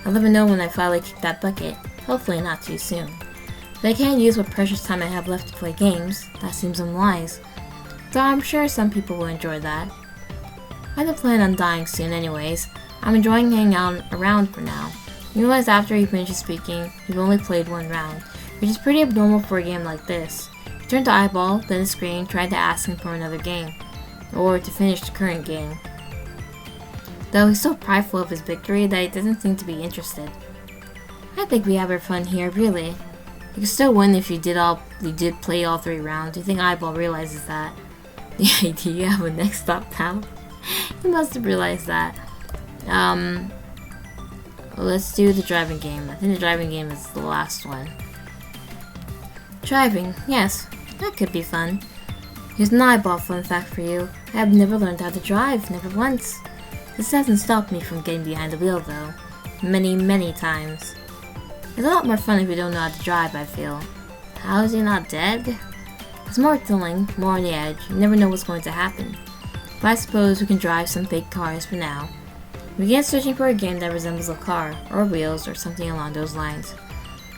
[SPEAKER 1] I'll never know when I finally kick that bucket, hopefully not too soon. But I can't use what precious time I have left to play games. That seems unwise. Though I'm sure some people will enjoy that. I don't plan on dying soon anyways. I'm enjoying hanging out around for now. You realize after he finishes speaking, you've only played one round, which is pretty abnormal for a game like this. You turn to eyeball, then the screen, trying to ask him for another game, or to finish the current game. Though he's so prideful of his victory that he doesn't seem to be interested. I think we have our fun here, really. You can still win if you did play all 3 rounds. Do you think eyeball realizes that? The idea of a next stop pal? He must have realized that. Let's do the driving game. I think the driving game is the last one. Driving, yes, that could be fun. Here's an eyeball fun fact for you. I have never learned how to drive, never once. This hasn't stopped me from getting behind the wheel though. Many, many times. It's a lot more fun if you don't know how to drive, I feel. How is he not dead? It's more thrilling, more on the edge. You never know what's going to happen. But I suppose we can drive some fake cars for now. We began searching for a game that resembles a car, or wheels, or something along those lines.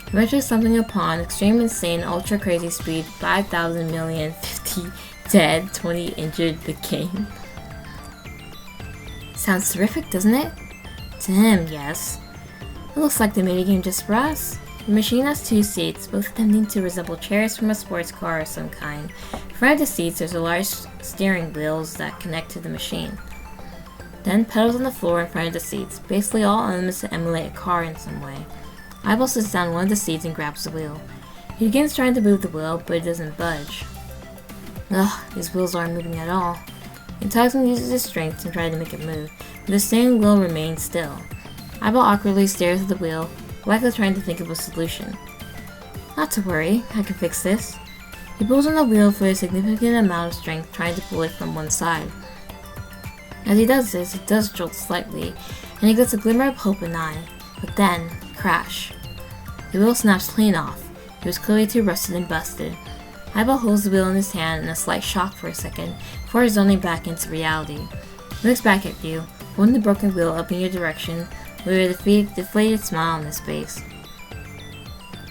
[SPEAKER 1] Eventually stumbling upon extreme insane ultra crazy speed 5,000 million 50 dead 20 injured the game. Sounds terrific, doesn't it? To him, yes. It looks like they made a game just for us. The machine has 2 seats, both tending to resemble chairs from a sports car of some kind. In front of the seats there's a large steering wheels that connect to the machine. Then pedals on the floor in front of the seats, basically all elements to emulate a car in some way. Eyeball sits down on one of the seats and grabs the wheel. He begins trying to move the wheel, but it doesn't budge. Ugh, these wheels aren't moving at all. He tugs and uses his strength to try to make it move, but the steering wheel remains still. Eyeball awkwardly stares at the wheel, likely trying to think of a solution. Not to worry, I can fix this. He pulls on the wheel for a significant amount of strength, trying to pull it from one side. As he does this, it does jolt slightly, and he gets a glimmer of hope in eye. But then, crash. The wheel snaps clean off. It was clearly too rusted and busted. Eyeball holds the wheel in his hand in a slight shock for a second, before zoning back into reality. He looks back at you, holding the broken wheel up in your direction, with a deflated smile on his face.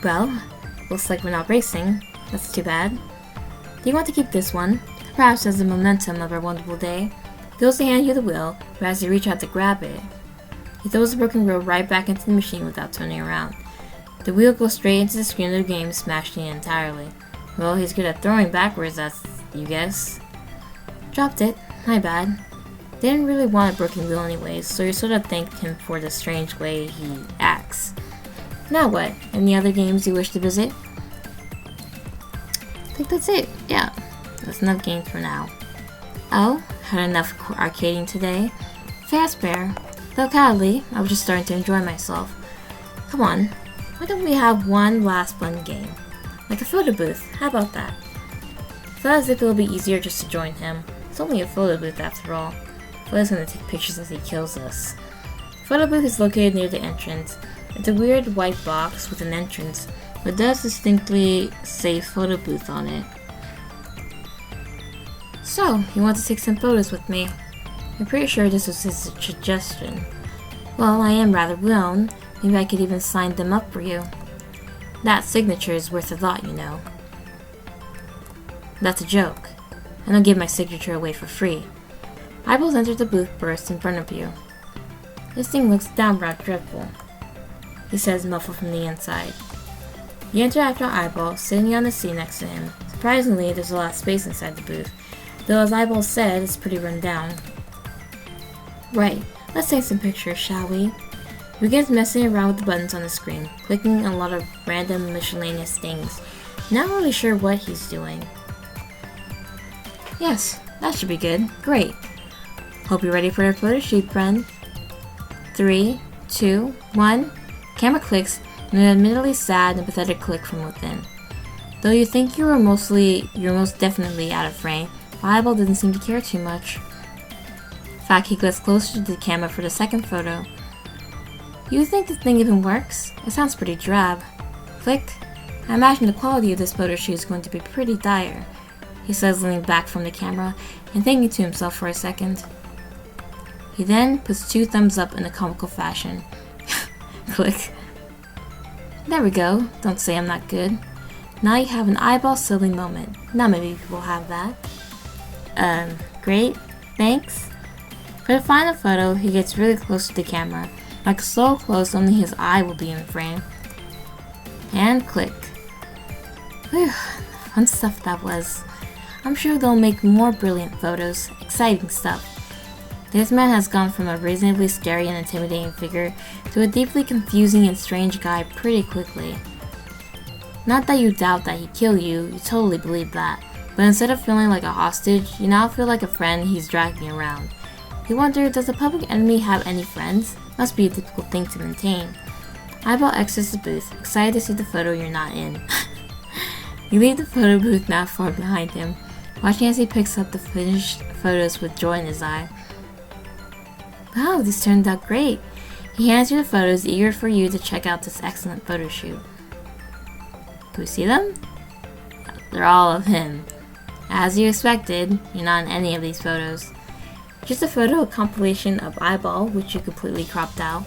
[SPEAKER 1] Well, looks like we're not racing. That's too bad. Do you want to keep this one? Perhaps as the momentum of our wonderful day? He goes to hand you the wheel, but as you reach out to grab it, he throws the broken wheel right back into the machine without turning around. The wheel goes straight into the screen of the game, smashing it entirely. Well, he's good at throwing backwards, that's you guess. Dropped it. My bad. Didn't really want a broken wheel anyways, so you sort of thanked him for the strange way he acts. Now what? Any other games you wish to visit? I think that's it. Yeah, that's enough games for now. Oh, had enough arcading today? Fast bear. Though casually, I was just starting to enjoy myself. Come on, why don't we have one last fun game? Like a photo booth, how about that? I felt as if it would be easier just to join him. It's only a photo booth after all. Flo's gonna take pictures as he kills us. The photo booth is located near the entrance. It's a weird white box with an entrance, but does distinctly say photo booth on it. So, you want to take some photos with me? I'm pretty sure this was his suggestion. Well, I am rather known. Maybe I could even sign them up for you. That signature is worth a thought, you know. That's a joke. I don't give my signature away for free. Eyeballs enters the booth burst in front of you. This thing looks downright dreadful, he says, muffled from the inside. You enter after Eyeball, sitting on the seat next to him. Surprisingly, there's a lot of space inside the booth, though as Eyeball said, it's pretty run down. Right, let's take some pictures, shall we? He begins messing around with the buttons on the screen, clicking on a lot of random miscellaneous things. Not really sure what he's doing. Yes, that should be good. Great. Hope you're ready for your photo shoot, friend. 3, 2, 1. Camera clicks, and an admittedly sad and pathetic click from within. Though you think you're most definitely out of frame, Eyeball doesn't seem to care too much. In fact, he gets closer to the camera for the second photo. You think the thing even works? It sounds pretty drab. Click. I imagine the quality of this photo shoot is going to be pretty dire. he says, leaning back from the camera and thinking to himself for a second. He then puts 2 thumbs up in a comical fashion. Click. There we go. Don't say I'm not good. Now you have an eyeball silly moment. Not many people have that. Great. Thanks. For the final photo, he gets really close to the camera. Like so close only his eye will be in frame. And click. Whew. Fun stuff that was. I'm sure they'll make more brilliant photos. Exciting stuff. This man has gone from a reasonably scary and intimidating figure to a deeply confusing and strange guy pretty quickly. Not that you doubt that he'd kill you, you totally believe that, but instead of feeling like a hostage, you now feel like a friend he's dragging around. You wonder, does the public enemy have any friends? Must be a difficult thing to maintain. Eyeball exits the booth, excited to see the photo you're not in. You leave the photo booth not far behind him, watching as he picks up the finished photos with joy in his eye. Wow, these turned out great. He hands you the photos, eager for you to check out this excellent photo shoot. Can we see them? They're all of him. As you expected, you're not in any of these photos. Just a photo compilation of Eyeball, which you completely cropped out.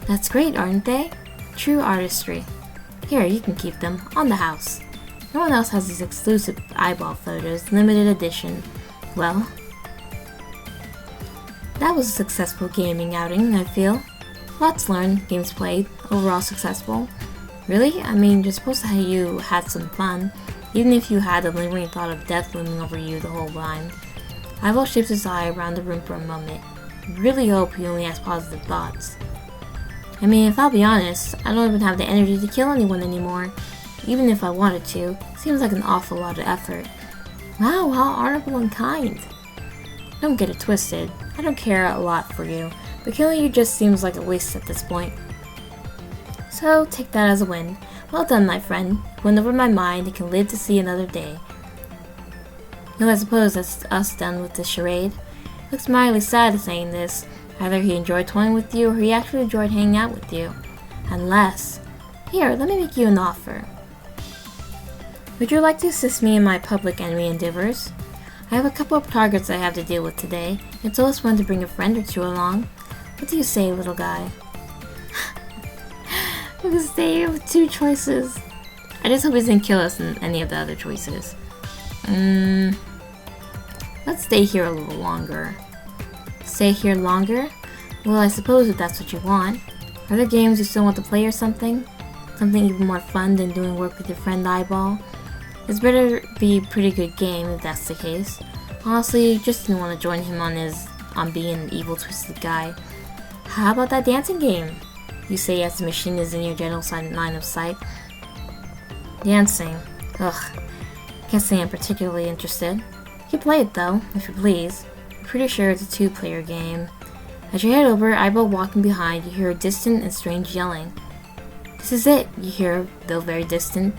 [SPEAKER 1] That's great, aren't they? True artistry. Here, you can keep them, on the house. No one else has these exclusive Eyeball photos, limited edition. Well, that was a successful gaming outing, I feel. Lots learned, games played, overall successful. Really? I mean, you're supposed to say you had some fun, even if you had the lingering thought of death looming over you the whole time. Eyeball shapes his eye around the room for a moment. I really hope he only has positive thoughts. I mean, if I'll be honest, I don't even have the energy to kill anyone anymore. Even if I wanted to, seems like an awful lot of effort. Wow, how honorable and kind. Don't get it twisted. I don't care a lot for you, but killing you just seems like a waste at this point. So, take that as a win. Well done, my friend. You went over my mind and can live to see another day. No, I suppose that's us done with this charade. Looks mildly sad saying this. Either he enjoyed toying with you or he actually enjoyed hanging out with you. Unless... Here, let me make you an offer. Would you like to assist me in my public enemy endeavors? I have a couple of targets I have to deal with today. It's always fun to bring a friend or 2 along. What do you say, little guy? We can stay here with 2 choices. I just hope he doesn't kill us in any of the other choices. Let's stay here a little longer. Stay here longer? Well, I suppose if that's what you want. Are there games you still want to play or something? Something even more fun than doing work with your friend Eyeball? It's better be a pretty good game if that's the case. Honestly, just didn't want to join him on being an evil twisted guy. How about that dancing game? You say as the machine is in your general line of sight. Dancing. Ugh. Can't say I'm particularly interested. You can play it though, if you please. I'm pretty sure it's a 2-player game. As you head over, Eyeball walking behind, you hear a distant and strange yelling. This is it, you hear, though very distant.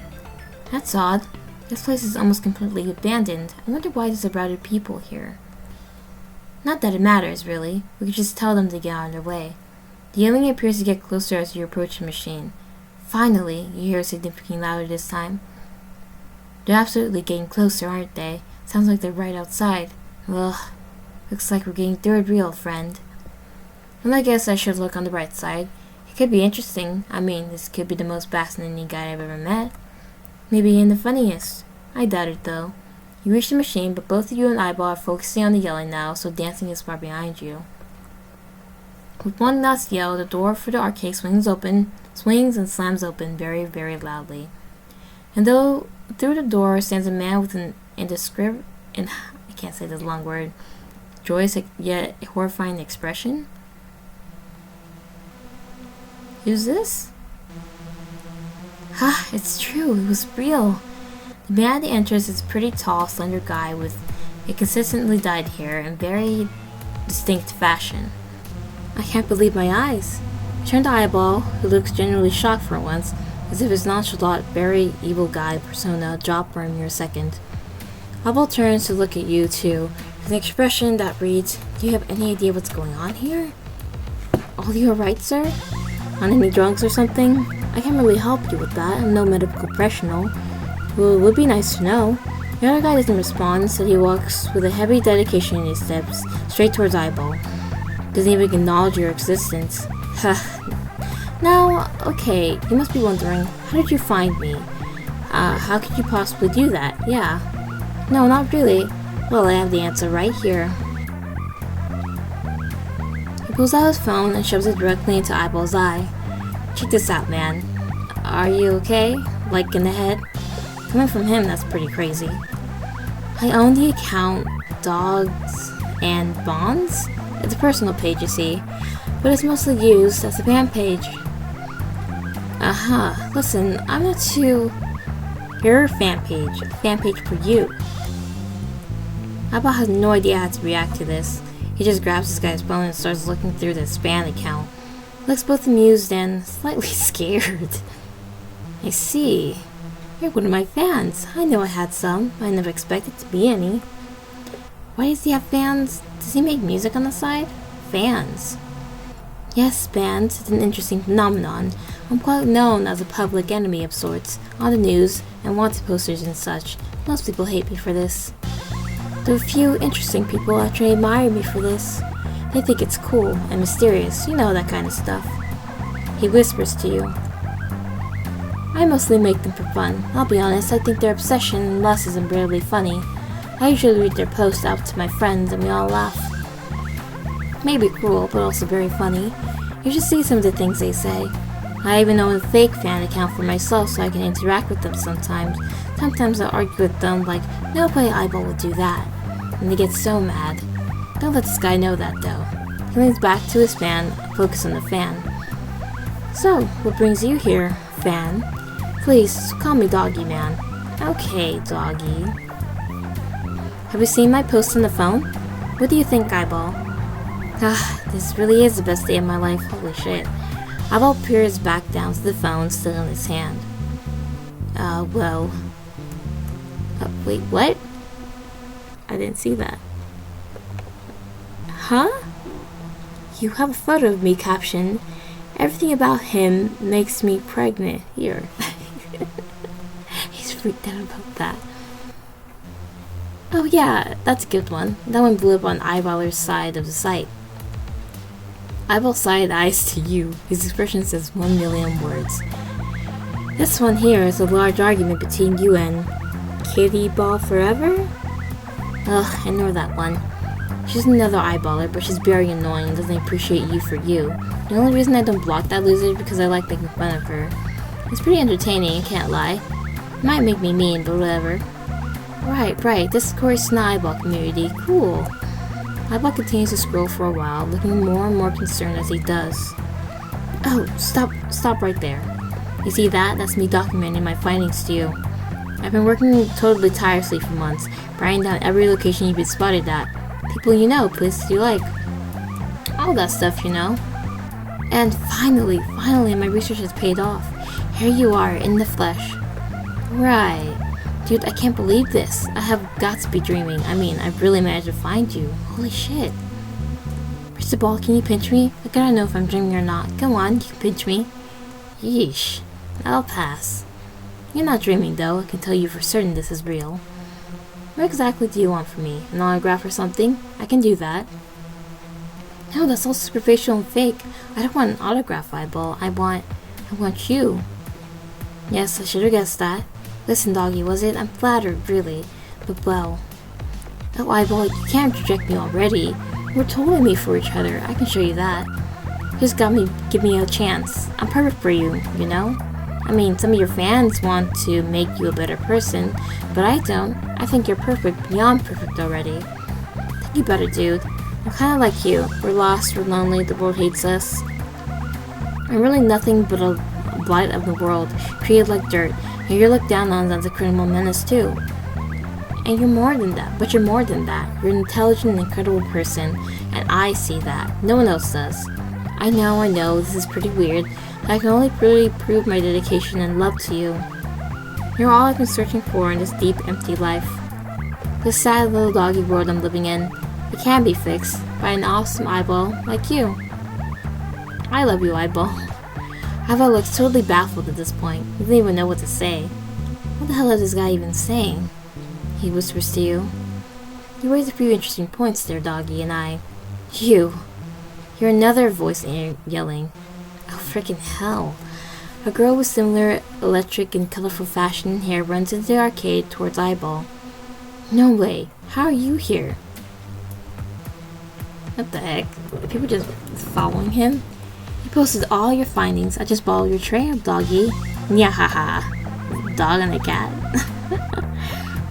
[SPEAKER 1] That's odd. This place is almost completely abandoned. I wonder why there's about people here. Not that it matters, really. We could just tell them to get on their way. The yelling appears to get closer as you approach the machine. Finally, you hear significantly louder this time. They're absolutely getting closer, aren't they? Sounds like they're right outside. Ugh. Looks like we're getting third real, friend. Well, I guess I should look on the bright side. It could be interesting. I mean, this could be the most fascinating guy I've ever met. Maybe even the funniest. I doubt it, though. You reach the machine, but both of you and Eyeball are focusing on the yelling now, so dancing is far behind you. With one last yell, the door for the arcade swings and slams open very, very loudly. And though through the door stands a man with an I can't say this long word, joyous yet horrifying expression. Who's this? Ha! It's true. It was real. The man at the entrance is a pretty tall, slender guy with a consistently dyed hair in very distinct fashion. I can't believe my eyes. I turn to Eyeball, who looks genuinely shocked for once, as if his nonchalant, very evil guy persona dropped for a mere second. Eyeball turns to look at you, too, with an expression that reads, Do you have any idea what's going on here? All you alright, sir? On any drugs or something? I can't really help you with that. I'm no medical professional. Well, it would be nice to know. The other guy doesn't respond, so he walks with a heavy dedication in his steps, straight towards Eyeball. Doesn't even acknowledge your existence. Now, okay, you must be wondering, how did you find me? How could you possibly do that? Yeah. No, not really. Well, I have the answer right here. He pulls out his phone and shoves it directly into Eyeball's eye. Check this out, man. Are you okay? Like in the head? Coming from him, that's pretty crazy. I own the account Dogs and Bonds? It's a personal page, you see, but it's mostly used as a fan page. Listen, I'm not too... Your fan page for you. Eyeball has no idea how to react to this. He just grabs this guy's phone and starts looking through the spam account. Looks both amused and slightly scared. I see. You're one of my fans. I know I had some. I never expected to be any. Why does he have fans? Does he make music on the side? Fans. Yes, fans. It's an interesting phenomenon. I'm quite known as a public enemy of sorts, on the news, and wanted posters and such. Most people hate me for this. There are a few interesting people who actually admire me for this. They think it's cool and mysterious, you know, that kind of stuff. He whispers to you. I mostly make them for fun. I'll be honest, I think their obsession and lust isn't really funny. I usually read their posts out to my friends and we all laugh. Maybe cruel, but also very funny. You should see some of the things they say. I even own a fake fan account for myself so I can interact with them sometimes. Sometimes I argue with them like, no way Eyeball would do that. And they get so mad. Don't let this guy know that though. He leans back to his fan, focus on the fan. So, what brings you here, fan? Please, call me Doggy Man. Okay, Doggy. Have you seen my post on the phone? What do you think, Eyeball? This really is the best day of my life, holy shit. Eyeball peers back down to the phone still in his hand. Wait, what? I didn't see that. Huh? You have a photo of me captioned, everything about him makes me pregnant. Here. He's freaked out about that. Oh yeah, that's a good one. That one blew up on Eyeballer's side of the site. Eyeball side eyes to you. His expression says 1 million words. This one here is a large argument between you and Kitty Ball Forever? Ugh, ignore that one. She's another eyeballer, but she's very annoying and doesn't appreciate you for you. The only reason I don't block that loser is because I like making fun of her. It's pretty entertaining, I can't lie. It might make me mean, but whatever. Right, this is Corey's eyeball community. Cool. Eyeball continues to scroll for a while, looking more and more concerned as he does. Oh, stop right there. You see that? That's me documenting my findings to you. I've been working totally tirelessly for months, writing down every location you've been spotted at. People you know, places you like. All that stuff, you know. And finally, my research has paid off. Here you are, in the flesh. Right. Dude, I can't believe this. I have got to be dreaming. I mean, I've really managed to find you. Holy shit. First of all, can you pinch me? I gotta know if I'm dreaming or not. Come on, you can pinch me. Yeesh. I'll pass. You're not dreaming though. I can tell you for certain this is real. What exactly do you want from me? An autograph or something? I can do that. No, that's all superficial and fake. I don't want an autograph, Eyeball. I want you. Yes, I should have guessed that. Listen, Doggy, was it? I'm flattered, really. But well... Oh, Eyeball, you can't reject me already. We're totally made for each other. I can show you that. Just give me a chance. I'm perfect for you, you know? I mean, some of your fans want to make you a better person, but I don't. I think you're perfect, beyond perfect already. Think you better, dude. I'm kinda like you. We're lost, we're lonely, the world hates us. I'm really nothing but a blight of the world, treated like dirt, and you're looked down on as a criminal menace too. And you're more than that, but you're more than that. You're an intelligent and incredible person, and I see that. No one else does. I know, this is pretty weird, but I can only really prove my dedication and love to you. You're all I've been searching for in this deep, empty life. This sad little doggy world I'm living in, it can be fixed by an awesome eyeball like you. I love you, Eyeball. Eyeball looks totally baffled at this point. He doesn't even know what to say. What the hell is this guy even saying? he whispers to you. You raise a few interesting points there, doggy, and I... You! Hear another voice yelling. Oh, frickin' hell. A girl with similar electric and colorful fashion and hair runs into the arcade towards Eyeball. No way. How are you here? What the heck? Are people just following him? You posted all your findings. I just followed your trail, doggy. Nyahaha. Dog and a cat.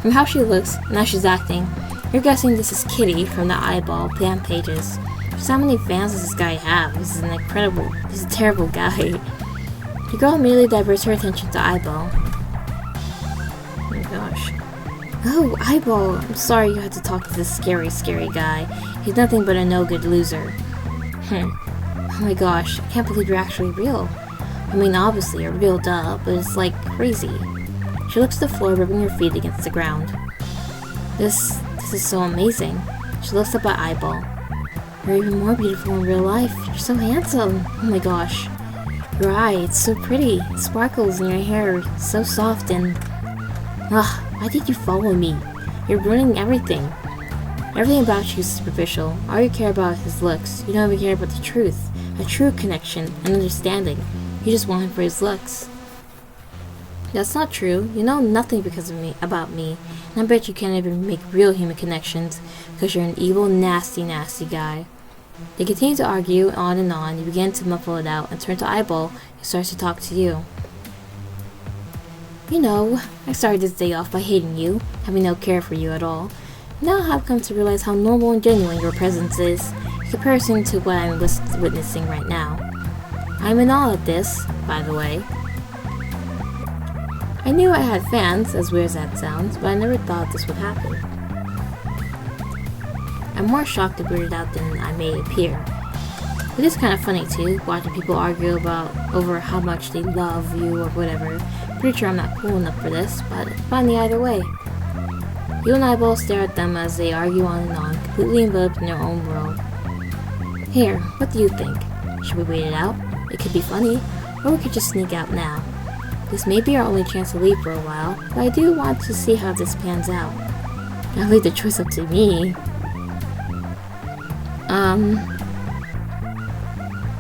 [SPEAKER 1] From how she looks and how she's acting, you're guessing this is Kitty from the Eyeball fan pages. Just how many fans does this guy have? He's a terrible guy. The girl immediately diverts her attention to Eyeball. Oh my gosh. Oh, Eyeball! I'm sorry you had to talk to this scary guy. He's nothing but a no-good loser. Oh my gosh, I can't believe you're actually real. I mean, obviously, you're real duh, but it's like crazy. She looks at the floor, rubbing her feet against the ground. This is so amazing. She looks up at Eyeball. You're even more beautiful in real life. You're so handsome. Oh my gosh. Your eye, it's so pretty. It sparkles in your hair, so soft and... Ugh, why did you follow me? You're ruining everything. Everything about you is superficial. All you care about is his looks. You don't even care about the truth. A true connection, an understanding. You just want him for his looks. That's not true. You know nothing about me. And I bet you can't even make real human connections because you're an evil, nasty guy. They continue to argue on and on. You begin to muffle it out and turn to Eyeball, who starts to talk to you. You know, I started this day off by hating you, having no care for you at all. Now I've come to realize how normal and genuine your presence is, in comparison to what I'm witnessing right now. I'm in awe of this, by the way. I knew I had fans, as weird as that sounds, but I never thought this would happen. I'm more shocked and weirded out than I may appear. It is kind of funny too, watching people argue over how much they love you or whatever. Pretty sure I'm not cool enough for this, but it's funny either way. You and Eyeball stare at them as they argue on and on, completely enveloped in their own world. Here, what do you think? Should we wait it out? It could be funny, or we could just sneak out now. This may be our only chance to leave for a while, but I do want to see how this pans out. I'll leave the choice up to me.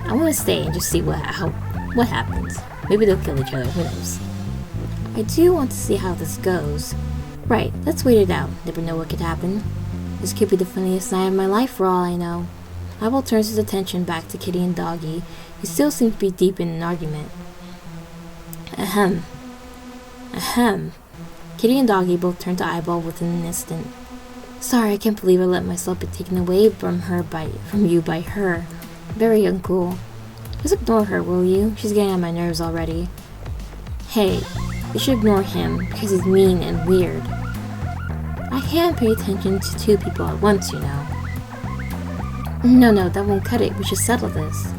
[SPEAKER 1] I want to stay and just see what happens. Maybe they'll kill each other, who knows. I do want to see how this goes. Right, let's wait it out. Never know what could happen. This could be the funniest night of my life for all I know. Eyeball turns his attention back to Kitty and Doggy, who still seem to be deep in an argument. Ahem. Kitty and Doggy both turn to Eyeball within an instant. Sorry, I can't believe I let myself be taken away from you by her. Very uncool. Just ignore her, will you? She's getting on my nerves already. Hey, you should ignore him, because he's mean and weird. I can't pay attention to two people at once, you know. No, that won't cut it. We should settle this.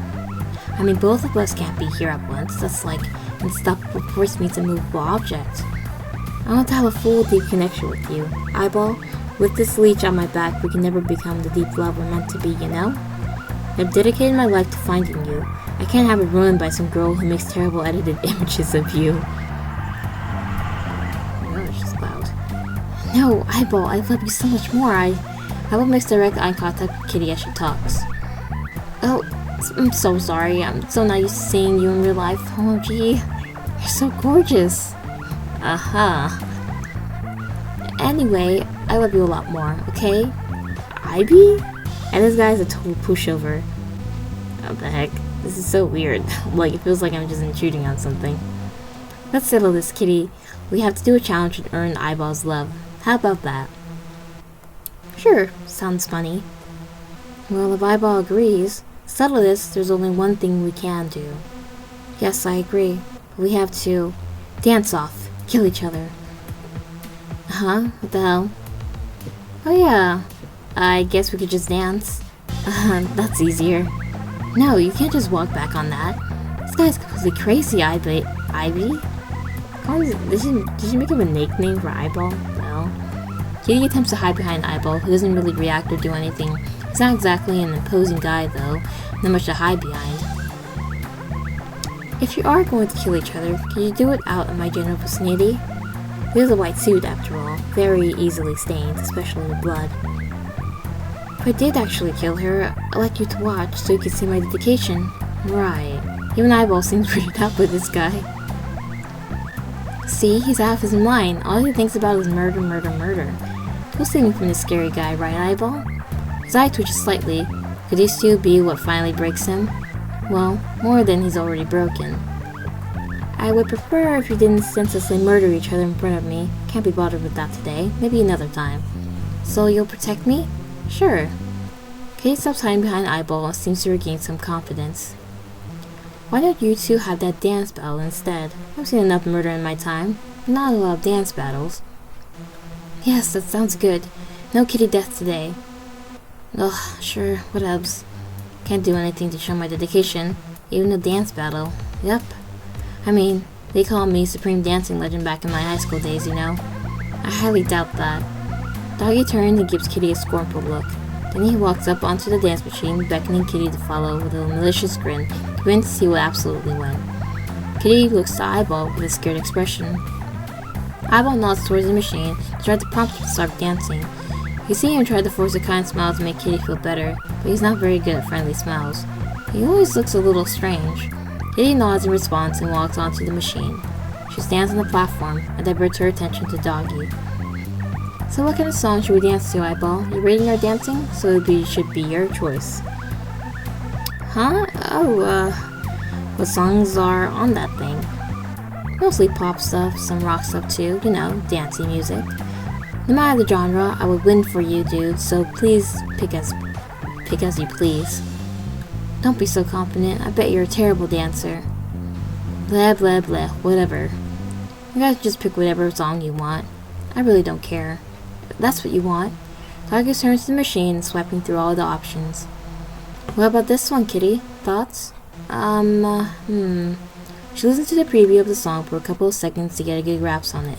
[SPEAKER 1] I mean, both of us can't be here at once. That's like an unstoppable force meets a movable object. I want to have a full, deep connection with you. Eyeball, with this leech on my back, we can never become the deep love we're meant to be, you know? I've dedicated my life to finding you. I can't have it ruined by some girl who makes terrible edited images of you. Oh, she's loud. No, Eyeball, I love you so much more. Eyeball makes direct eye contact with Kitty as she talks. Oh, I'm so sorry. I'm so not used to seeing you in real life. Oh, gee. You're so gorgeous. Anyway, I love you a lot more, okay? Ivy? And this guy's a total pushover. What the heck? This is so weird. Like, it feels like I'm just intruding on something. Let's settle this, Kitty. We have to do a challenge and earn Eyeball's love. How about that? Sure, sounds funny. Well, if Eyeball agrees, to settle this, there's only one thing we can do. Yes, I agree. But we have to dance off, kill each other. Huh? What the hell? Oh yeah, I guess we could just dance. That's easier. No, you can't just walk back on that. This guy's completely crazy, Ivy. Did she make him a nickname for Eyeball? Well, Kitty attempts to hide behind Eyeball, who doesn't really react or do anything. He's not exactly an imposing guy, though. Not much to hide behind. If you are going to kill each other, can you do it out in my general vicinity? He has a white suit, after all, very easily stained, especially with blood. If I did actually kill her, I'd like you to watch so you can see my dedication. Right. Even Eyeball seems weirded out with this guy. See, he's out of his mind. All he thinks about is murder, murder, murder. Don't save me from this scary guy, right, Eyeball? His eye twitches slightly. Could he still be what finally breaks him? Well, more than he's already broken. I would prefer if you didn't senselessly murder each other in front of me. Can't be bothered with that today. Maybe another time. So you'll protect me? Sure. Kitty stops hiding behind Eyeball and seems to regain some confidence. Why don't you two have that dance battle instead? I've seen enough murder in my time. Not a lot of dance battles. Yes, that sounds good. No kitty death today. Ugh, sure, whatevs. Can't do anything to show my dedication. Even a dance battle. Yep. I mean, they called me Supreme Dancing Legend back in my high school days, you know. I highly doubt that. Doggy turns and gives Kitty a scornful look. Then he walks up onto the dance machine, beckoning Kitty to follow with a malicious grin, convinced to see what absolutely went. Kitty looks to Eyeball with a scared expression. Eyeball nods towards the machine and tries to prompt him to start dancing. You see him try to force a kind smile to make Kitty feel better, but he's not very good at friendly smiles. He always looks a little strange. Kitty nods in response and walks onto the machine. She stands on the platform and diverts her attention to Doggy. So what kind of song should we dance to, Eyeball? You're rating our dancing, so it should be your choice. Huh? Oh, what songs are on that thing? Mostly pop stuff, some rock stuff too, you know, dancey music. No matter the genre, I would win for you, dude, so please pick as you please. Don't be so confident, I bet you're a terrible dancer. Blah blah blah, whatever. You guys just pick whatever song you want. I really don't care. If that's what you want. Doggy turns to the machine, swiping through all the options. What about this one, Kitty? Thoughts? She listened to the preview of the song for a couple of seconds to get a good grasp on it.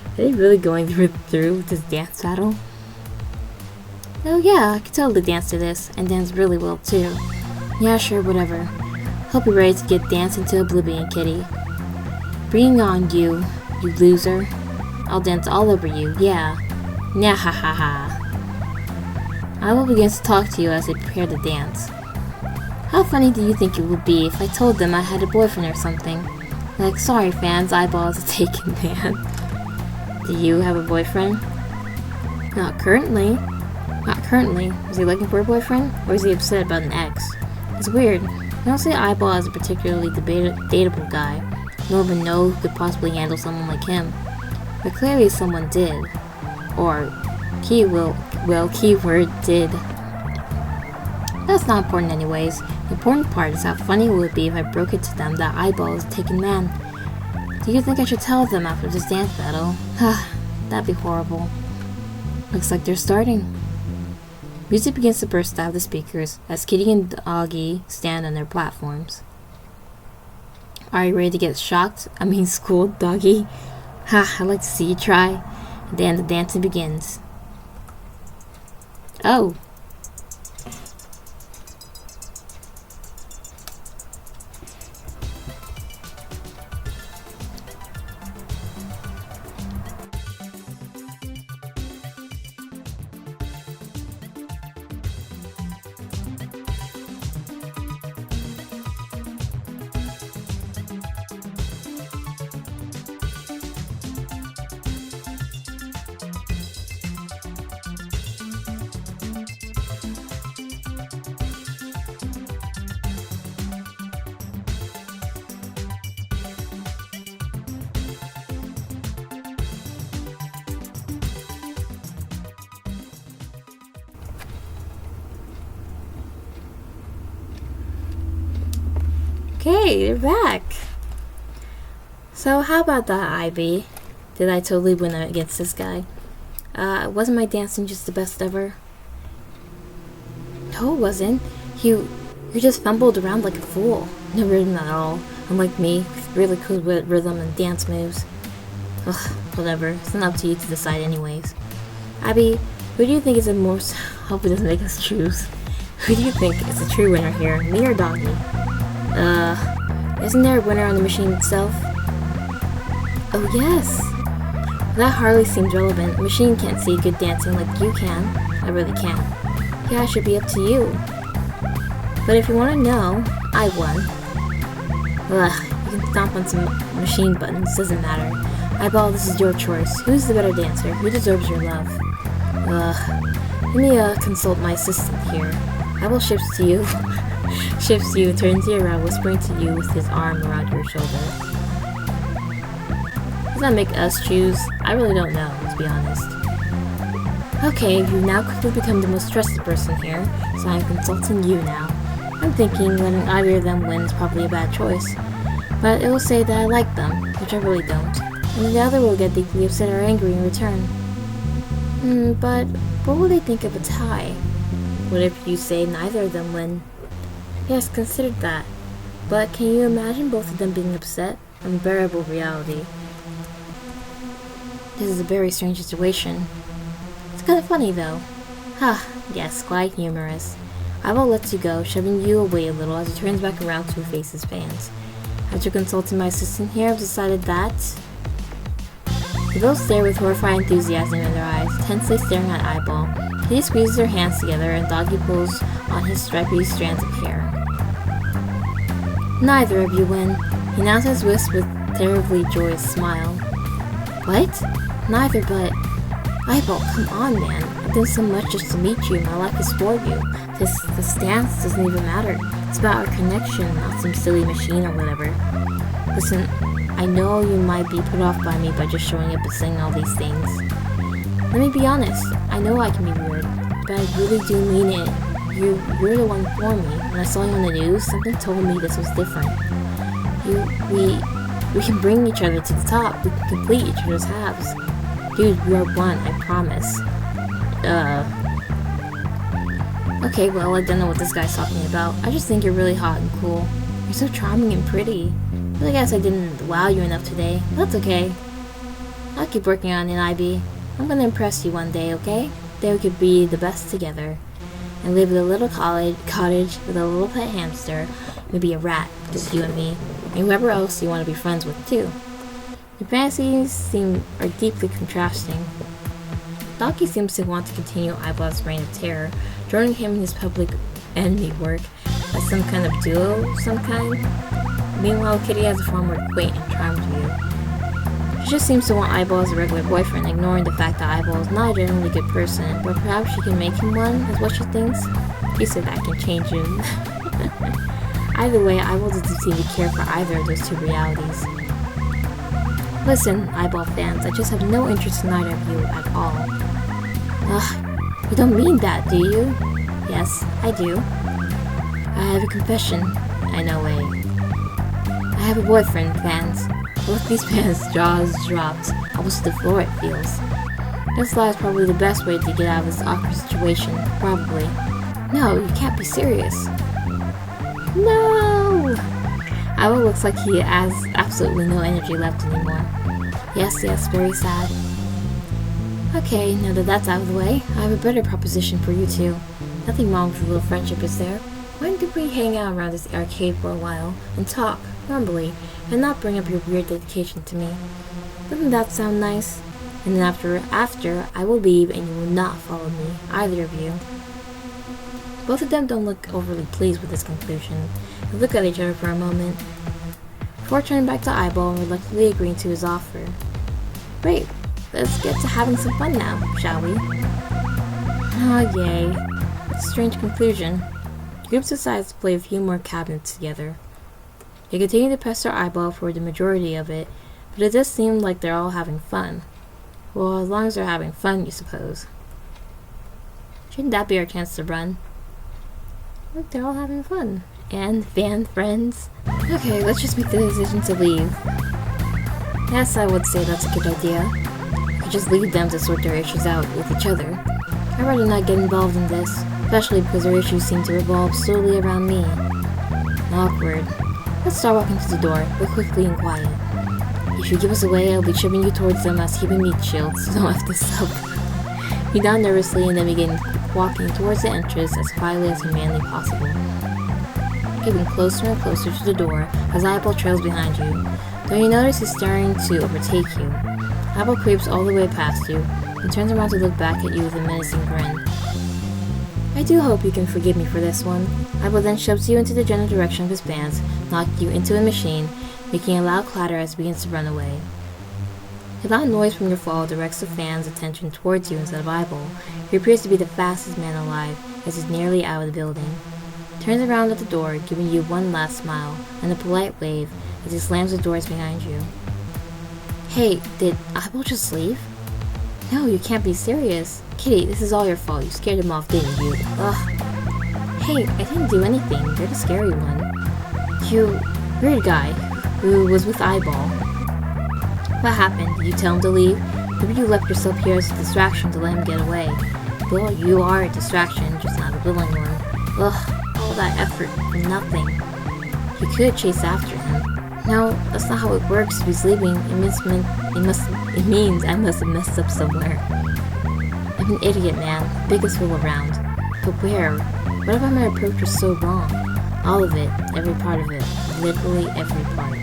[SPEAKER 1] Are they really going through with this dance battle? Oh yeah, I could totally dance to this, and dance really well too. Yeah, sure, whatever. Hope you're ready to get dancing to oblivion, Kitty. Bring on you loser. I'll dance all over you, yeah. Nya ha ha ha. Eyeball begins to talk to you as they prepare to dance. How funny do you think it would be if I told them I had a boyfriend or something? Like, sorry fans, Eyeball is a taken man. Do you have a boyfriend? Not currently. Not currently. Is he looking for a boyfriend? Or is he upset about an ex? It's weird. I don't see Eyeball as a particularly dateable guy. No one would know who could possibly handle someone like him. But clearly someone did. Or, keyword did. That's not important anyways. The important part is how funny it would be if I broke it to them that Eyeball is a taken man. Do you think I should tell them after this dance battle? That'd be horrible. Looks like they're starting. Music begins to burst out of the speakers as Kitty and Doggy stand on their platforms. Are you ready to get shocked? Schooled, Doggy? I'd like to see you try. And then the dancing begins. Oh. Okay, they're back. So how about that, Ivy? Did I totally win against this guy? Wasn't my dancing just the best ever? No, it wasn't. You just fumbled around like a fool. No rhythm at all. Unlike me, with really cool rhythm and dance moves. Ugh, whatever. It's not up to you to decide anyways. Abby, who do you think is the most... Hope it doesn't make us choose. Who do you think is the true winner here? Me or Doggy? Isn't there a winner on the machine itself? Oh yes! That hardly seems relevant. A machine can't see good dancing like you can. I really can't. Yeah, it should be up to you. But if you want to know, I won. Ugh, you can stomp on some machine buttons, doesn't matter. Eyeball, this is your choice. Who's the better dancer? Who deserves your love? Ugh. Let me consult my assistant here. Eyeball shifts to you. Shifts you, turns you around, whispering to you with his arm around your shoulder. Does that make us choose? I really don't know, to be honest. Okay, you've now quickly become the most trusted person here, so I'm consulting you now. I'm thinking letting either of them win is probably a bad choice. But it will say that I like them, which I really don't. And the other will get deeply upset or angry in return. But what will they think of a tie? What if you say neither of them win? Yes, considered that. But can you imagine both of them being upset? Unbearable reality. This is a very strange situation. It's kind of funny though. Yes, quite humorous. Eyeball lets you go, shoving you away a little as he turns back around to face his fans. After consulting my assistant here, I've decided that... They both stare with horrified enthusiasm in their eyes, tensely staring at Eyeball. Kitty squeezes their hands together and Doggy pulls on his stripy strands of hair. Neither of you win, he announces with a terribly joyous smile. What? Neither, but... Eyeball, come on, man. I've done so much just to meet you. My life is for you. This dance doesn't even matter. It's about our connection, not some silly machine or whatever. Listen, I know you might be put off by me by just showing up and saying all these things. Let me be honest. I know I can be weird, but I really do mean it. You're the one for me. When I saw you on the news, something told me this was different. We can bring each other to the top. We can complete each other's halves. Dude, we are one, I promise. Okay, well, I don't know what this guy's talking about. I just think you're really hot and cool. You're so charming and pretty. But I guess I didn't wow you enough today. That's okay. I'll keep working on it, IB. I'm gonna impress you one day, okay? Then we could be the best together. And live in a little cottage with a little pet hamster. Maybe a rat, just you and me. And whoever else you want to be friends with, too. The fantasies are deeply contrasting. Doggy seems to want to continue Eyeball's reign of terror, joining him in his public enemy work as some kind of duo of some kind. Meanwhile, Kitty has a far more quaint and charmed view. She just seems to want Eyeball as a regular boyfriend, ignoring the fact that Eyeball is not a generally good person, but perhaps she can make him one, is what she thinks. She said that can change him. Either way, Eyeball doesn't seem to care for either of those two realities. Listen, Eyeball fans, I just have no interest in either of you at all. Ugh, you don't mean that, do you? Yes, I do. I have a confession. I know way. I have a boyfriend, fans. Both these fans' jaws dropped, almost to the floor it feels. This lie is probably the best way to get out of this awkward situation, probably. No, you can't be serious. No! Eyeball looks like he has absolutely no energy left anymore. Yes, very sad. Okay, now that that's out of the way, I have a better proposition for you two. Nothing wrong with a little friendship, is there? Why don't we hang out around this arcade for a while, and talk, normally, and not bring up your weird dedication to me? Doesn't that sound nice? And then after, I will leave and you will not follow me, either of you. Both of them don't look overly pleased with this conclusion. They look at each other for a moment, before turning back to Eyeball and reluctantly agreeing to his offer. Great, let's get to having some fun now, shall we? Oh yay. It's a strange conclusion. The group decides to play a few more cabinets together. They continue to pester Eyeball for the majority of it, but it does seem like they're all having fun. Well, as long as they're having fun, you suppose. Shouldn't that be our chance to run? Look, they're all having fun. And fan friends. Okay, let's just make the decision to leave. Yes, I would say that's a good idea. I just leave them to sort their issues out with each other. I'd rather not get involved in this, especially because their issues seem to revolve solely around me. Awkward. Let's start walking to the door, but quickly and quiet. If you give us away, I'll be shoving you towards them as human meat shields, so don't F this up. You down nervously and then begin walking towards the entrance as quietly as humanly possible. Getting closer and closer to the door as Eyeball trails behind you, though you notice he's starting to overtake you. Eyeball creeps all the way past you, and turns around to look back at you with a menacing grin. I do hope you can forgive me for this one. Eyeball then shoves you into the general direction of his pants, knocking you into a machine, making a loud clatter as it begins to run away. A loud noise from your fall directs the fan's attention towards you instead of Eyeball. He appears to be the fastest man alive, as he's nearly out of the building. Turns around at the door, giving you one last smile, and a polite wave as he slams the doors behind you. Hey, did Eyeball just leave? No, you can't be serious. Kitty, this is all your fault. You scared him off, didn't you? Ugh. Hey, I didn't do anything. You're the scary one. You weird guy who was with Eyeball. What happened? Did you tell him to leave? Maybe you left yourself here as a distraction to let him get away. Well, you are a distraction, just not a villain one. Ugh, all that effort for nothing. You could chase after him. No, that's not how it works. If he's leaving, it means I must have messed up somewhere. I'm an idiot, man. Biggest fool around. But where? What about my approach was so wrong? All of it. Every part of it. Literally every part.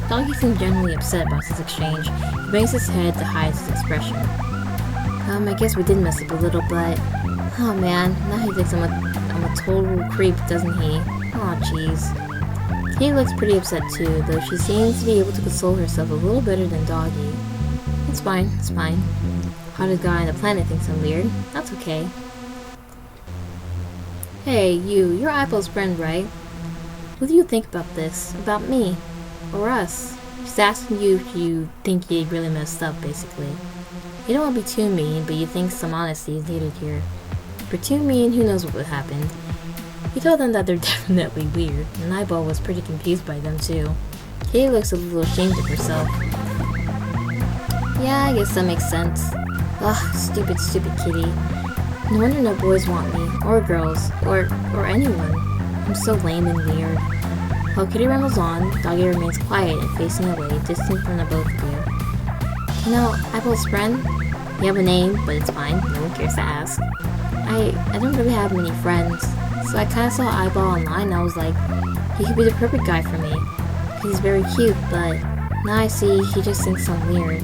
[SPEAKER 1] Doggy seemed generally upset about this exchange. He bangs his head to hide his expression. I guess we did mess up a little, but... Oh man, now he thinks I'm a total creep, doesn't he? Aw, jeez. Kitty looks pretty upset too, though she seems to be able to console herself a little better than Doggy. It's fine, it's fine. Hottest guy on the planet thinks I'm weird. That's okay. Hey, you're Eyeball's friend, right? What do you think about this? About me? Or us? She's asking you if you think you really messed up, basically. You don't want to be too mean, but you think some honesty is needed here. If you're too mean, who knows what would happen. You told them that they're definitely weird, and Eyeball was pretty confused by them too. Kitty looks a little ashamed of herself. Yeah, I guess that makes sense. Ugh, stupid Kitty. No wonder no boys want me, or girls, or anyone. I'm so lame and weird. While Kitty rambles on, Doggy remains quiet and facing away, distant from the both of you. You know, Eyeball's friend? You have a name, but it's fine. No one cares to ask. I don't really have many friends, so I kinda saw Eyeball online and I was like, he could be the perfect guy for me. He's very cute, but now I see he just thinks I'm weird.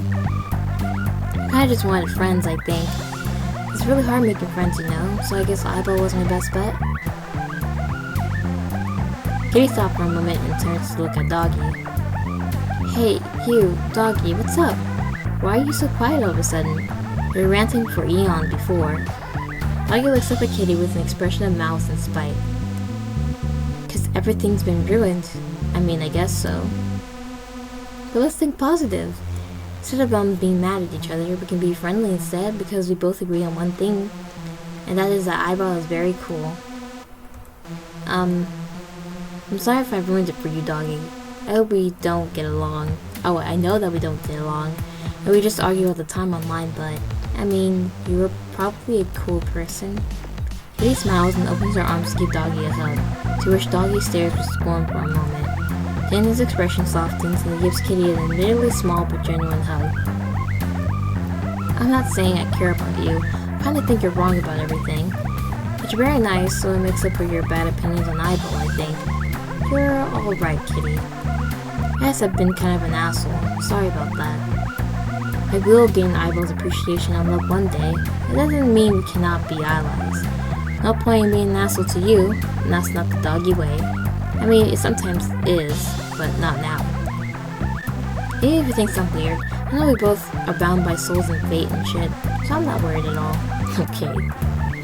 [SPEAKER 1] I kinda just wanted friends, I think. It's really hard making friends, you know, so I guess Eyeball was my best bet. Kitty stopped for a moment and turns to look at Doggy. Hey, you, Doggy, what's up? Why are you so quiet all of a sudden? You were ranting for eon before. Doggy looks up at Kitty with an expression of malice and spite. 'Cause everything's been ruined. I mean, I guess so. But let's think positive. Instead of being mad at each other, we can be friendly instead because we both agree on one thing. And that is that Eyeball is very cool. I'm sorry if I ruined it for you, Doggy. I hope we don't get along. Oh, I know that we don't get along. And we just argue all the time online, but I mean, you were probably a cool person. Kitty smiles and opens her arms to give Doggy a hug, to which Doggy stares with scorn for a moment. Then his expression softens and he gives Kitty an admittedly small but genuine hug. I'm not saying I care about you. I kinda think you're wrong about everything. But you're very nice, so it makes up for your bad opinions on Eyeball, I think. You're alright, Kitty. Yes, I've been kind of an asshole. Sorry about that. I will gain Eyeball's appreciation and love one day. It doesn't mean we cannot be allies. No point in being an asshole to you, and that's not the Doggy way. I mean, it sometimes is, but not now. Even if you think I'm weird, I know we both are bound by souls and fate and shit, so I'm not worried at all. Okay.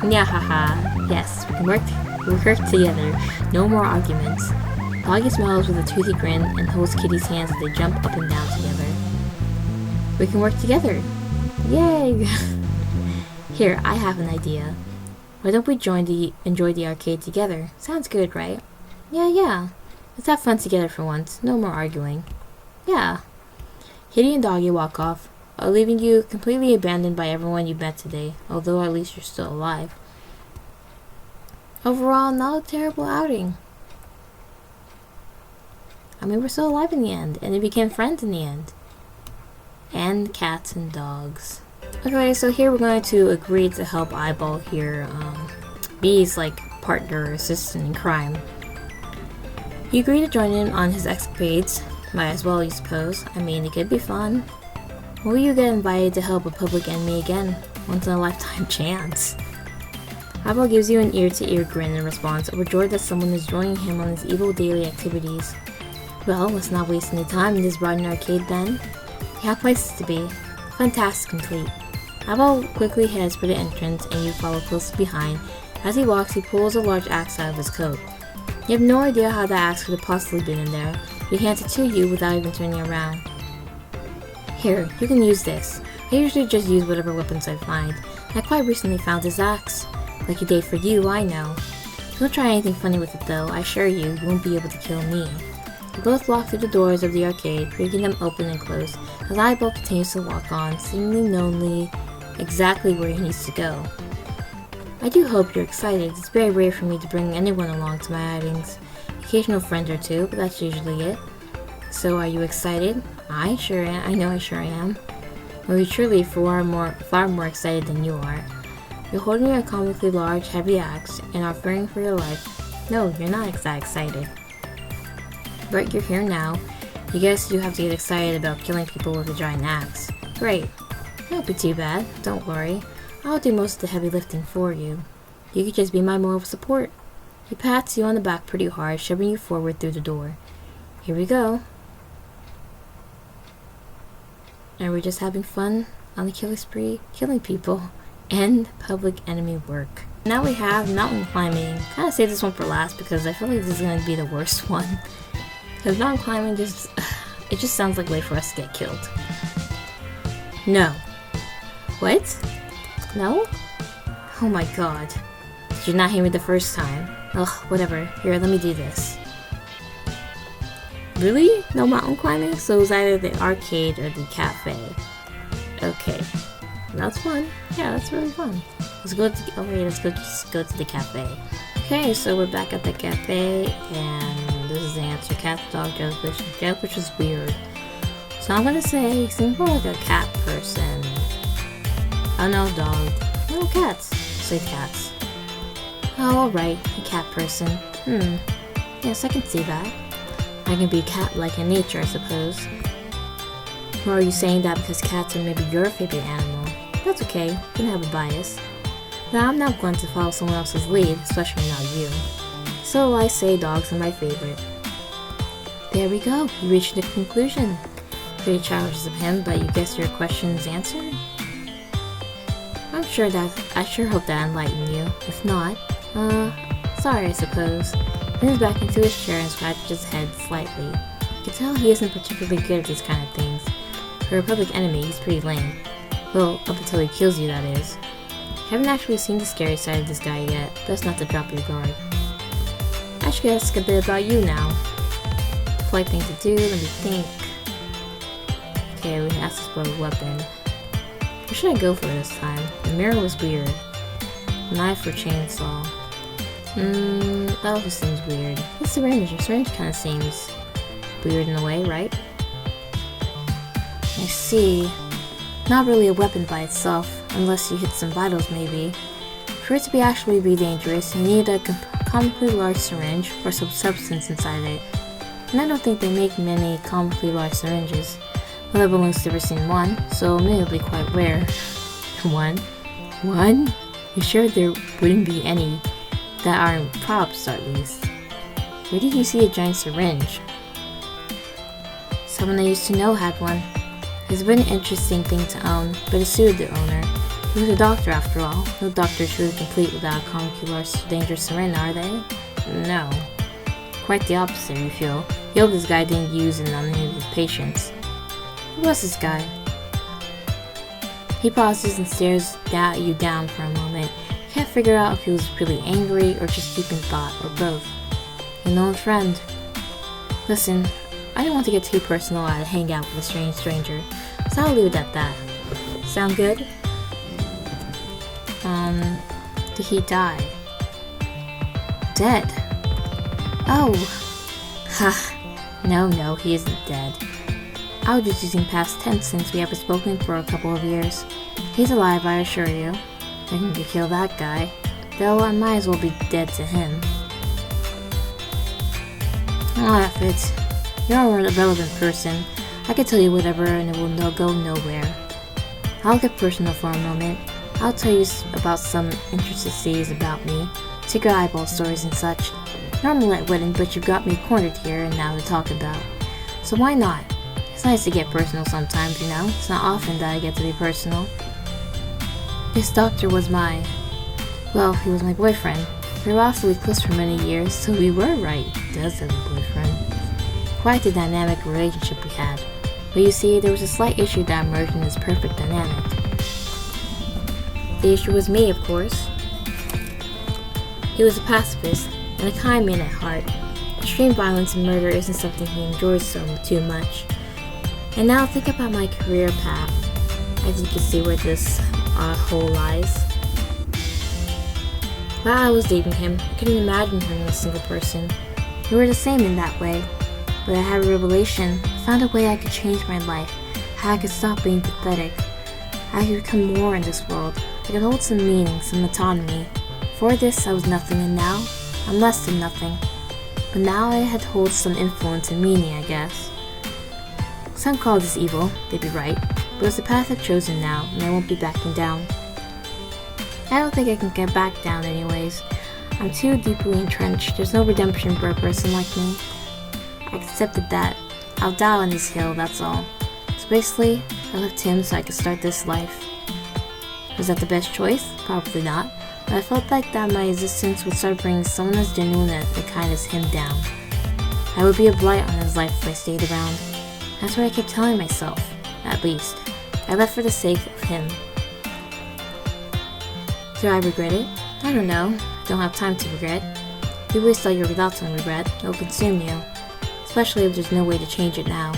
[SPEAKER 1] Yeah, haha. Yes, we can work together. No more arguments. Doggy smiles with a toothy grin and holds Kitty's hands as they jump up and down together. We can work together. Yay! Here, I have an idea. Why don't we enjoy the arcade together? Sounds good, right? Yeah. Let's have fun together for once. No more arguing. Yeah. Kitty and Doggy walk off, leaving you completely abandoned by everyone you met today, although at least you're still alive. Overall, not a terrible outing. I mean, we're still alive in the end, and they became friends in the end. And cats and dogs. Okay, so here we're going to agree to help Eyeball here, be his, partner or assistant in crime. You agree to join him on his escapades. Might as well, you suppose. I mean, it could be fun. Will you get invited to help a public enemy again? Once in a lifetime chance. Apple gives you an ear-to-ear grin in response, overjoyed that someone is joining him on his evil daily activities. Well, let's not waste any time in this rotten arcade then. You have places to be. Fun tasks complete. Apple quickly heads for the entrance and you follow closely behind. As he walks, he pulls a large axe out of his coat. You have no idea how that axe could have possibly been in there. He hands it to you without even turning around. Here, you can use this. I usually just use whatever weapons I find. I quite recently found this axe. Lucky day for you, I know. Don't try anything funny with it though, I assure you, you won't be able to kill me. We both walk through the doors of the arcade, creaking them open and close, as Eyeball continues to walk on, seemingly knowingly exactly where he needs to go. I do hope you're excited. It's very rare for me to bring anyone along to my outings. Occasional friend or two, but that's usually it. So are you excited? I sure am. I know I sure am. Well, you're truly far more excited than you are. You're holding a comically large, heavy axe and are fearing for your life. No, you're not that excited. But you're here now. You guess you have to get excited about killing people with a giant axe. Great. It won't be too bad. Don't worry. I'll do most of the heavy lifting for you. You could just be my moral support. He pats you on the back pretty hard, shoving you forward through the door. Here we go. And we're just having fun on the killing spree, killing people, and public enemy work. Now we have mountain climbing. Kind of saved this one for last because I feel like this is going to be the worst one. Because mountain climbing it just sounds like a way for us to get killed. No. What? No? Oh my god. Did you not hear me the first time? Ugh, whatever. Here, let me do this. Really? No mountain climbing? So it was either the arcade or the cafe. Okay. That's fun. Yeah, that's really fun. Let's go just go to the cafe. Okay, so we're back at the cafe, and this is the answer. Cat, dog, jellyfish. Jellyfish is weird. So I'm gonna say, he seems more like a cat person. Oh no, dog. No, cats. Say cats. Oh, alright. A cat person. Yes, I can see that. I can be cat-like in nature, I suppose. Or are you saying that because cats are maybe your favorite animal? That's okay. You can have a bias. But I'm not going to follow someone else's lead, especially not you. So I say dogs are my favorite. There we go. You reached the conclusion. Pretty childish of him, but you guess your question is answered? I sure hope that enlightened you. If not, sorry I suppose. He leans back into his chair and scratches his head slightly. You can tell he isn't particularly good at these kind of things. For a public enemy, he's pretty lame. Well, up until he kills you, that is. Haven't actually seen the scary side of this guy yet. Best not to drop your guard. I should ask a bit about you now. Polite thing to do, let me think. Okay, we asked us for a weapon. What should I go for this time? The mirror was weird. Knife or chainsaw? That also seems weird. The syringe. The syringe kind of seems weird in a way, right? I see. Not really a weapon by itself, unless you hit some vitals maybe. For it to actually be dangerous, you need a comically large syringe or some substance inside it. And I don't think they make many comically large syringes. Well, I've only ever seen one, so it may be quite rare. One? You sure there wouldn't be any that aren't props, at least? Where did you see a giant syringe? Someone I used to know had one. It's a very interesting thing to own, but it suited the owner. He was a doctor after all. No doctor is truly complete without a comically large dangerous syringe, are they? No. Quite the opposite, you feel. You hope this guy didn't use it on any of his patients. Who was this guy? He pauses and stares you down for a moment. You can't figure out if he was really angry or just deep in thought, or both. An old friend. Listen, I don't want to get too personal at a hangout with a strange stranger, so I'll leave it at that. Sound good? Did he die? Dead? Oh! Ha! No, he isn't dead. I was just using past tense since we haven't spoken for a couple of years. He's alive, I assure you. I can kill that guy, though I might as well be dead to him. Ah, Fitz. You're a relevant person. I could tell you whatever and it will go nowhere. I'll get personal for a moment. I'll tell you about some intricacies about me, secret eyeball stories and such. Normally I wouldn't, but you've got me cornered here and now to talk about. So why not? It's nice to get personal sometimes, you know? It's not often that I get to be personal. This doctor was he was my boyfriend. We were awfully close for many years, so we were right. He does have a boyfriend. Quite the dynamic relationship we had. But you see, there was a slight issue that emerged in this perfect dynamic. The issue was me, of course. He was a pacifist, and a kind man at heart. Extreme violence and murder isn't something he enjoys too much. And now think about my career path, as you can see where this hole lies. While I was dating him, I couldn't imagine hurting a single person. We were the same in that way. But I had a revelation. I found a way I could change my life. How I could stop being pathetic. I could become more in this world. I could hold some meaning, some autonomy. Before this, I was nothing, and now, I'm less than nothing. But now I had hold some influence and meaning, I guess. Some call this evil, they'd be right. But it's the path I've chosen now, and I won't be backing down. I don't think I can get back down anyways. I'm too deeply entrenched. There's no redemption for a person like me. I accepted that. I'll die on this hill, that's all. So basically, I left him so I could start this life. Was that the best choice? Probably not. But I felt like that my existence would start bringing someone as genuine and kind as him down. I would be a blight on his life if I stayed around. That's what I kept telling myself, at least. I left for the sake of him. Do I regret it? I don't know. I don't have time to regret. You waste all your thoughts on regret. It'll consume you. Especially if there's no way to change it now.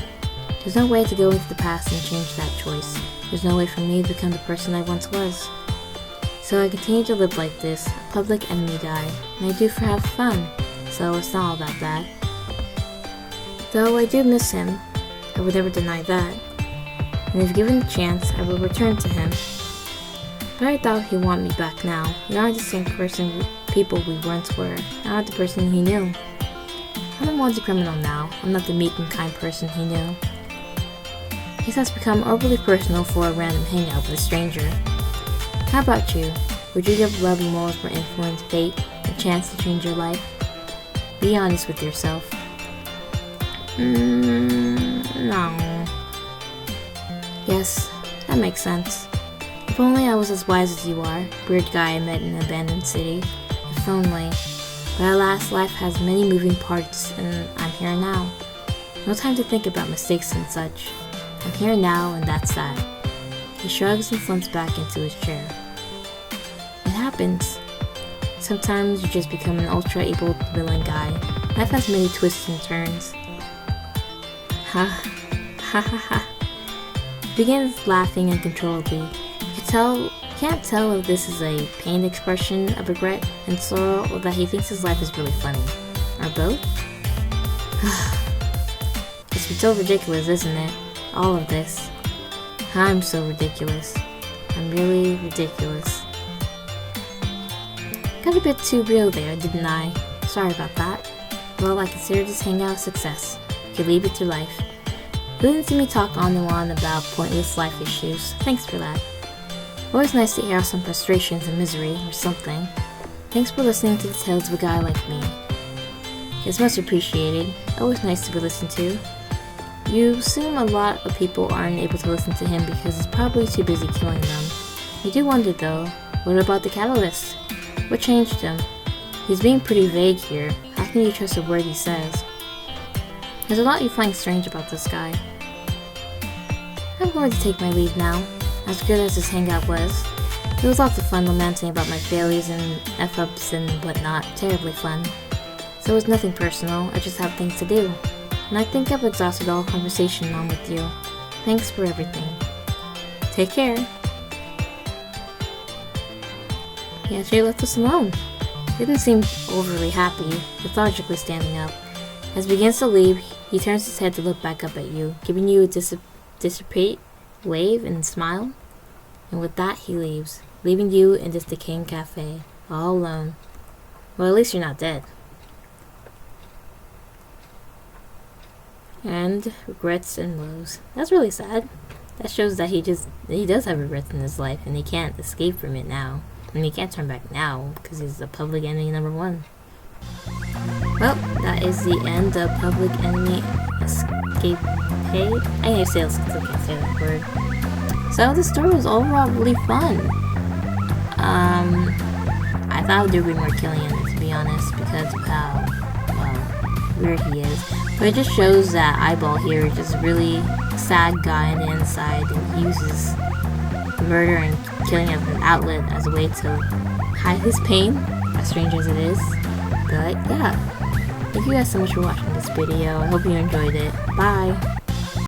[SPEAKER 1] There's no way to go into the past and change that choice. There's no way for me to become the person I once was. So I continue to live like this, a public enemy guy, and I do for have fun, so it's not all that bad. Though I do miss him, I would never deny that. And if given the chance, I will return to him. But I doubt he'll want me back now. We aren't the same people we once were. I aren't the person he knew. I'm a wanted criminal now. I'm not the meek and kind person he knew. This has become overly personal for a random hangout with a stranger. How about you? Would you give love and morals more influence, fate, a chance to change your life? Be honest with yourself. No. Yes, that makes sense. If only I was as wise as you are, weird guy I met in an abandoned city. If only. But alas, life has many moving parts, and I'm here now. No time to think about mistakes and such. I'm here now, and that's that. He shrugs and slumps back into his chair. It happens. Sometimes you just become an ultra-able villain guy. Life has many twists and turns. Ha ha ha ha. He begins laughing uncontrollably. You can't tell if this is a pained expression of regret and sorrow or that he thinks his life is really funny. Or both? It's so ridiculous, isn't it? All of this. I'm so ridiculous. I'm really ridiculous. Got a bit too real there, didn't I? Sorry about that. Well, I consider this hangout a success. You can leave it to life. You didn't see me talk on and on about pointless life issues. Thanks for that. Always nice to air out some frustrations and misery, or something. Thanks for listening to the tales of a guy like me. It's much appreciated. Always nice to be listened to. You assume a lot of people aren't able to listen to him because he's probably too busy killing them. You do wonder though, what about the catalyst? What changed him? He's being pretty vague here. How can you trust a word he says? There's a lot you find strange about this guy. I'm going to take my leave now. As good as this hangout was, it was lots of fun lamenting about my failures and F-ups and whatnot. Terribly fun. So it was nothing personal, I just have things to do. And I think I've exhausted all conversation on with you. Thanks for everything. Take care. He actually left us alone. He didn't seem overly happy, lethargically standing up. As he begins to leave, he turns his head to look back up at you, giving you a dissipate wave and smile. And with that, he leaves, leaving you in this decaying cafe, all alone. Well, at least you're not dead. and regrets and woes. That's really sad. That shows that he does have regrets in his life, and he can't escape from it now. And he can't turn back now because he's the public enemy number one. Well, that is the end of Public Enemy Escapade. I still can't say that word. So the story was overall really fun. I thought there would be more killing in it, to be honest, because of how weird he is. But it just shows that Eyeball here is just a really sad guy on the inside, and he uses murder and killing as an outlet, as a way to hide his pain, as strange as it is. But yeah, thank you guys so much for watching this video. I hope you enjoyed it. Bye!